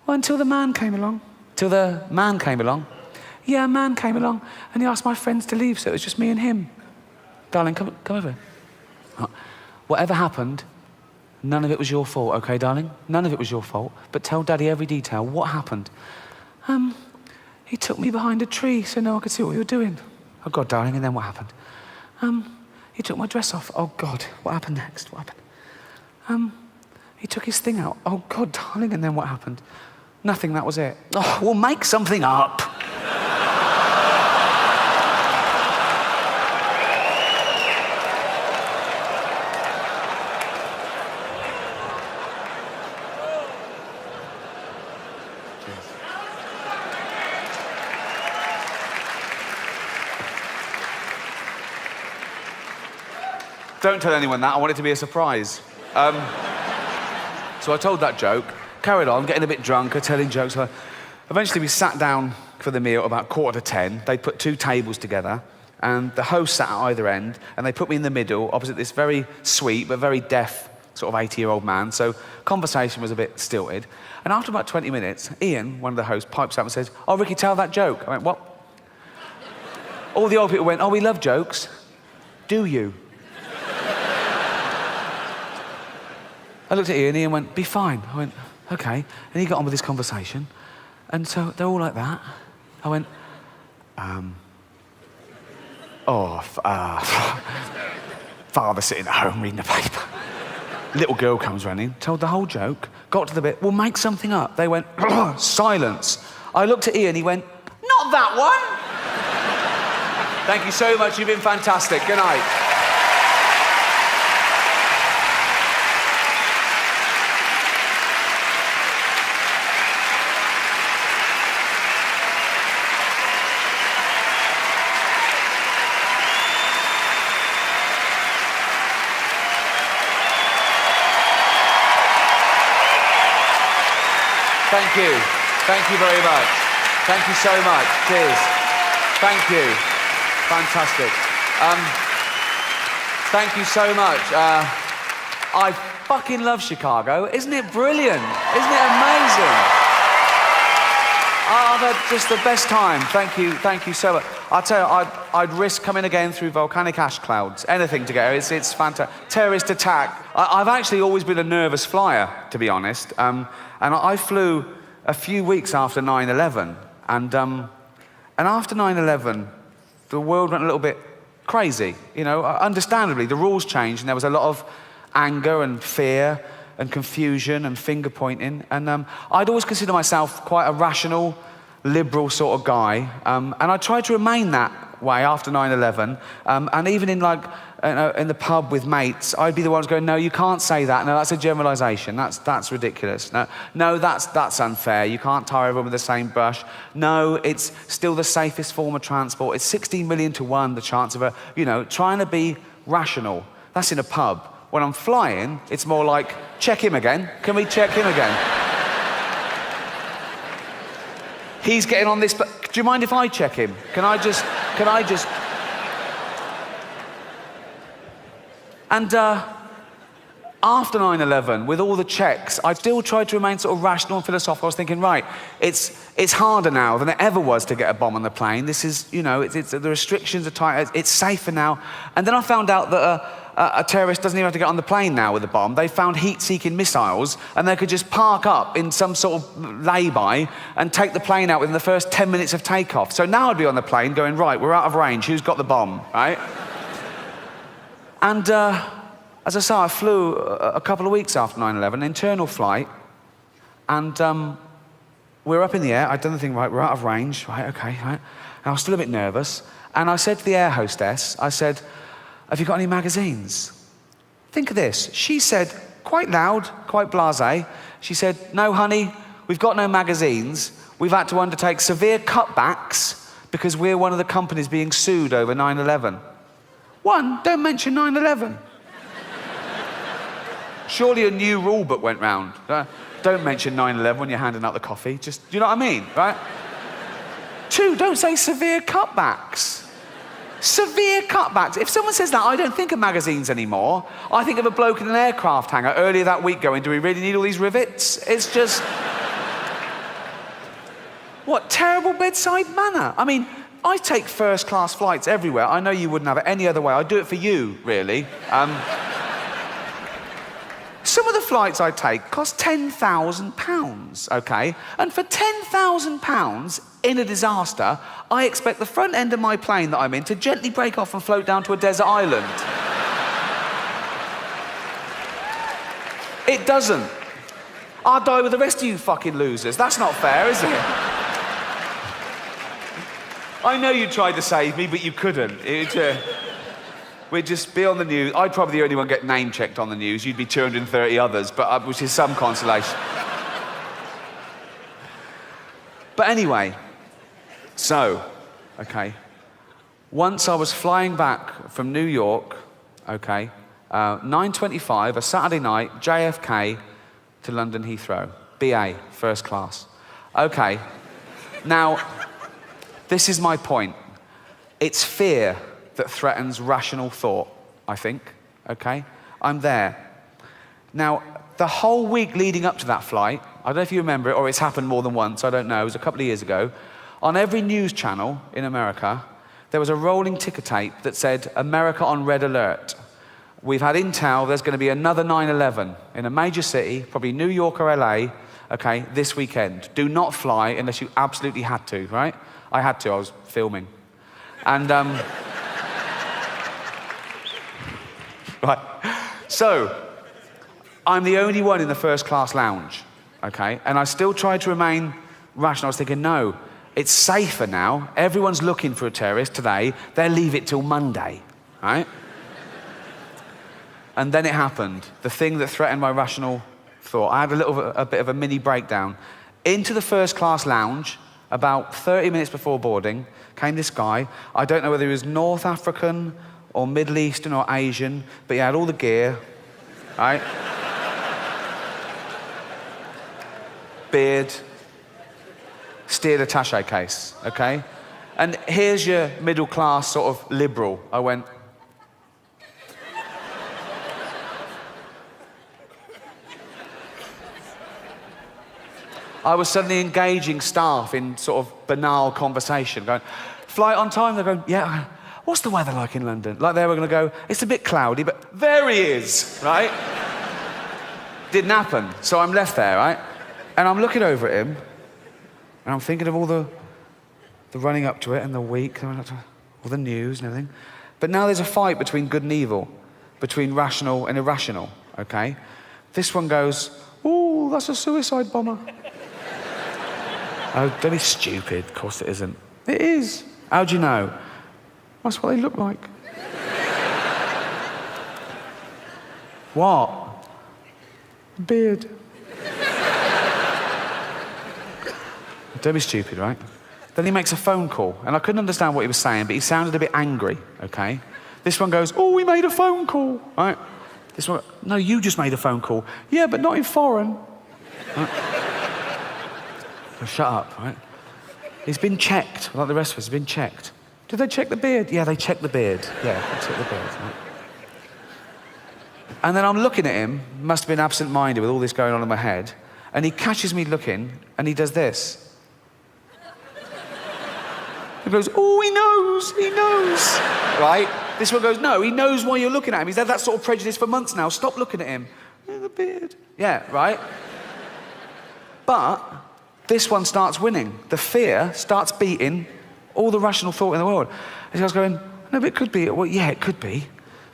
Speaker 2: Well, until the man came along. Till the man came along? Yeah, a man came along, and he asked my friends to leave, so it was just me and him. Darling, come over. Whatever happened, none of it was your fault, okay, darling? None of it was your fault. But tell Daddy every detail. What happened? He took me behind a tree so no one could see what we were doing. Oh, God, darling, and then what happened? He took my dress off. Oh, God, what happened next? What happened? He took his thing out. Oh, God, darling, and then what happened? Nothing, that was it. Oh, well, make something up. Don't tell anyone that. I want it to be a surprise. So I told that joke, carried on, getting a bit drunker, telling jokes. Eventually we sat down for the meal about 9:45. They put 2 tables together, and the host sat at either end, and they put me in the middle, opposite this very sweet but very deaf sort of 80-year-old man. So conversation was a bit stilted. And after about 20 minutes, Ian, one of the hosts, pipes up and says, "Oh, Ricky, tell that joke." I went, "What?" All the old people went, "Oh, we love jokes. Do you?" I looked at Ian, and Ian went, "Be fine." I went, "Okay." And he got on with his conversation. And so they're all like that. I went, father sitting at home reading the paper. Little girl comes running, told the whole joke, got to the bit, "Well, make something up." They went, silence. I looked at Ian, he went, "Not that one." Thank you so much, you've been fantastic. Good night. Thank you. Thank you very much. Thank you so much. Cheers. Thank you. Fantastic. Thank you so much. I fucking love Chicago. Isn't it brilliant? Isn't it amazing? I've had just the best time. Thank you so much. I'll tell you, I'd risk coming again through volcanic ash clouds. Anything to go. It's fantastic. Terrorist attack. I've actually always been a nervous flyer, to be honest. And I flew a few weeks after 9/11. And after 9/11, the world went a little bit crazy. You know, understandably, the rules changed, and there was a lot of anger and fear and confusion and finger pointing. And I'd always consider myself quite a rational, liberal sort of guy. And I tried to remain that way after 9/11. And even in in the pub with mates, I'd be the ones going, "No, you can't say that. No, that's a generalisation. That's ridiculous. No, that's unfair. You can't tar everyone with the same brush. No, it's still the safest form of transport. It's 16 million to 1 the chance of trying to be rational. That's in a pub. When I'm flying, it's more like, check him again. Can we check him again? He's getting on this, but do you mind if I check him? Can I just... And after 9/11, with all the checks, I still tried to remain sort of rational and philosophical. I was thinking, right, it's harder now than it ever was to get a bomb on the plane. This is, you know, the restrictions are tight. It's safer now. And then I found out that a terrorist doesn't even have to get on the plane now with a bomb. They found heat-seeking missiles, and they could just park up in some sort of lay-by and take the plane out within the first 10 minutes of takeoff. So now I'd be on the plane going, right, we're out of range. Who's got the bomb, right? And as I say, I flew a couple of weeks after 9/11, an internal flight, and we were up in the air. I'd done the thing right, we're out of range, right, okay, right. And I was still a bit nervous, and I said to the air hostess, I said, have you got any magazines? Think of this. She said, quite loud, quite blasé, she said, no, honey, we've got no magazines. We've had to undertake severe cutbacks because we're one of the companies being sued over 9/11. One, don't mention 9/11. Surely a new rule book went round. Don't mention 9/11 when you're handing out the coffee. Just, you know what I mean, right? Two, don't say severe cutbacks. Severe cutbacks. If someone says that, I don't think of magazines anymore. I think of a bloke in an aircraft hangar earlier that week going, do we really need all these rivets? It's just... What terrible bedside manner. I mean, I take first-class flights everywhere. I know you wouldn't have it any other way. I'd do it for you, really. Some of the flights I take cost £10,000, okay? And for £10,000 in a disaster, I expect the front end of my plane that I'm in to gently break off and float down to a desert island. It doesn't. I'll die with the rest of you fucking losers. That's not fair, is it? I know you tried to save me, but you couldn't. We'd just be on the news. I'd probably be the only one get name-checked on the news. You'd be 230 others, but which is some consolation. But anyway, so, okay. Once I was flying back from New York, okay, 9:25, a Saturday night, JFK to London Heathrow. BA, first class. Okay, now, this is my point. It's fear that threatens rational thought, I think, okay? I'm there. Now, the whole week leading up to that flight, I don't know if you remember it, or it's happened more than once, I don't know, it was a couple of years ago, on every news channel in America, there was a rolling ticker tape that said, America on red alert. We've had intel, there's going to be another 9/11 in a major city, probably New York or LA, okay, this weekend. Do not fly unless you absolutely had to, right? I had to, I was filming. And, right. So, I'm the only one in the first class lounge, okay? And I still tried to remain rational. I was thinking, no, it's safer now. Everyone's looking for a terrorist today. They'll leave it till Monday, right? And then it happened. The thing that threatened my rational thought. I had a bit of a mini breakdown. Into the first class lounge, about 30 minutes before boarding, came this guy. I don't know whether he was North African or Middle Eastern or Asian, but he had all the gear, right? Beard, steered attaché case, okay? And here's your middle class sort of liberal. I went, I was suddenly engaging staff in sort of banal conversation, going, flight on time? They're going, yeah. What's the weather like in London? Like they were going to go, it's a bit cloudy, but there he is, right? Didn't happen. So I'm left there, right? And I'm looking over at him, and I'm thinking of all the running up to it and the week, all the news and everything. But now there's a fight between good and evil, between rational and irrational, okay? This one goes, ooh, that's a suicide bomber. Oh, don't be stupid. Of course it isn't. It is. How do you know? That's what they look like. What? Beard. Don't be stupid, right? Then he makes a phone call, and I couldn't understand what he was saying, but he sounded a bit angry, okay? This one goes, oh, we made a phone call, right? This one, no, you just made a phone call. Yeah, but not in foreign. Right? So shut up, right? He's been checked, like the rest of us, he's been checked. Did they check the beard? Yeah, they checked the beard. Yeah, they checked the beard, right? And then I'm looking at him, must have been absent-minded with all this going on in my head, and he catches me looking, and he does this. He goes, oh, he knows, right? This one goes, no, he knows why you're looking at him. He's had that sort of prejudice for months now. Stop looking at him. The beard. Yeah, right? But this one starts winning. The fear starts beating all the rational thought in the world. And he was going, no, but it could be. Well, yeah, it could be.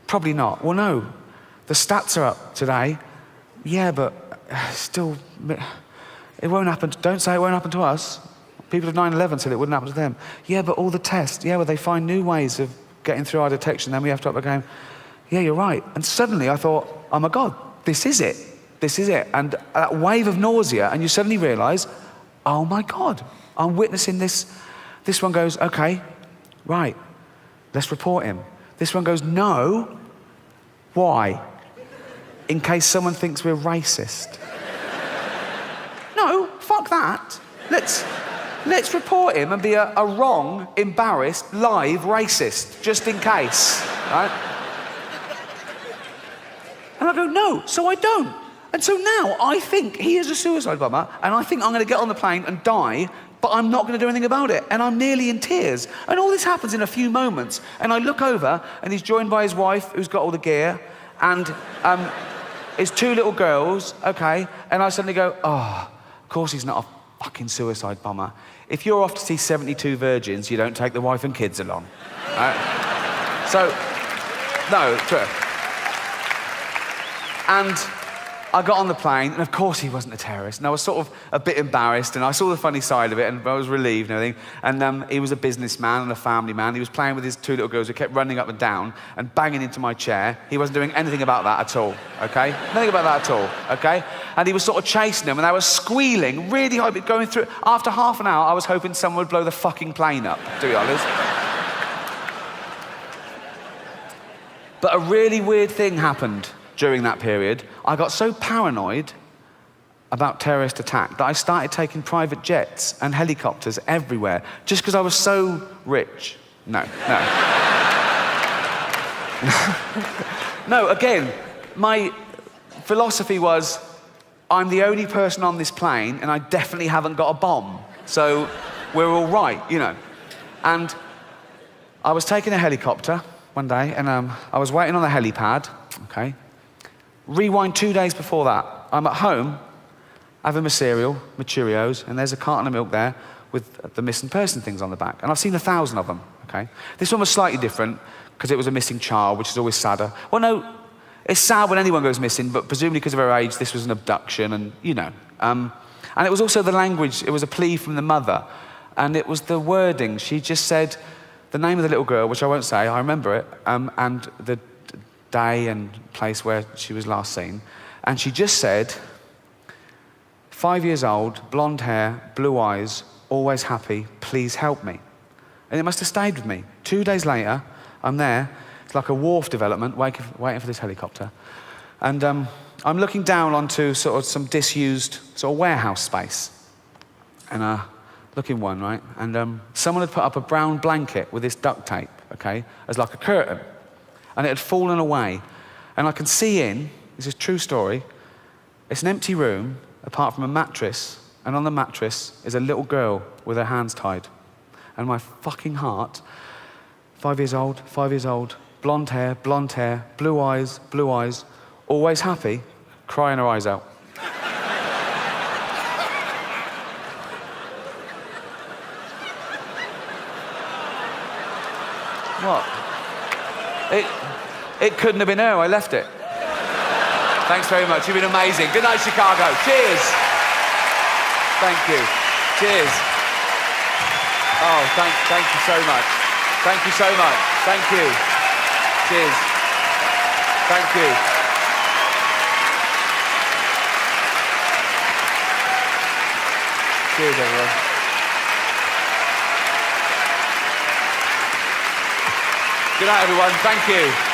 Speaker 2: Probably not. Well, no. The stats are up today. Yeah, but still, it won't happen. Don't say it won't happen to us. People of 9/11 said it wouldn't happen to them. Yeah, but all the tests. Yeah, but they find new ways of getting through our detection. Then we have to up again. Yeah, you're right. And suddenly I thought, oh my God, this is it. This is it. And that wave of nausea, and you suddenly realise, oh my God, I'm witnessing this. This one goes, okay, right, let's report him. This one goes, no. Why? In case someone thinks we're racist. No, fuck that. Let's report him and be a wrong, embarrassed, live racist, just in case, right? And I go, no, so I don't. And so now I think he is a suicide bomber, and I think I'm going to get on the plane and die, but I'm not going to do anything about it. And I'm nearly in tears. And all this happens in a few moments. And I look over, and he's joined by his wife, who's got all the gear, and his 2 little girls, okay? And I suddenly go, oh, of course he's not a fucking suicide bomber. If you're off to see 72 virgins, you don't take the wife and kids along. Right? So, no, true. And I got on the plane, and of course he wasn't a terrorist. And I was sort of a bit embarrassed, and I saw the funny side of it, and I was relieved and everything. And he was a businessman and a family man. He was playing with his 2 little girls who kept running up and down and banging into my chair. He wasn't doing anything about that at all, okay? Nothing about that at all, okay? And he was sort of chasing them, and they were squealing, really high, but going through. After half an hour, I was hoping someone would blow the fucking plane up, to be honest. But a really weird thing happened during that period. I got so paranoid about terrorist attack that I started taking private jets and helicopters everywhere just because I was so rich. No. No, again, my philosophy was, I'm the only person on this plane and I definitely haven't got a bomb, so we're all right, you know. And I was taking a helicopter one day, and I was waiting on the helipad, okay? Rewind 2 days before that. I'm at home, having my cereal, my Cheerios, and there's a carton of milk there with the missing person things on the back. And I've seen 1,000 of them, okay? This one was slightly different because it was a missing child, which is always sadder. Well, no, it's sad when anyone goes missing, but presumably because of her age, this was an abduction, and you know. And it was also the language, it was a plea from the mother, and it was the wording. She just said the name of the little girl, which I won't say, I remember it, and the day and place where she was last seen. And she just said, 5 years old, blonde hair, blue eyes, always happy, please help me. And it must have stayed with me. 2 days later, I'm there, it's like a wharf development, waiting for this helicopter. And I'm looking down onto sort of some disused sort of warehouse space. And looking one, right? And someone had put up a brown blanket with this duct tape, okay, as like a curtain. And it had fallen away. And I can see in, this is a true story, it's an empty room, apart from a mattress, and on the mattress is a little girl with her hands tied. And my fucking heart, 5 years old, blonde hair, blue eyes, always happy, crying her eyes out. What? It couldn't have been her, I left it. Thanks very much, you've been amazing. Good night, Chicago. Cheers. Thank you. Cheers. Oh, thank you so much. Thank you so much. Thank you. Cheers. Thank you. Cheers, everyone. Good night, everyone. Thank you.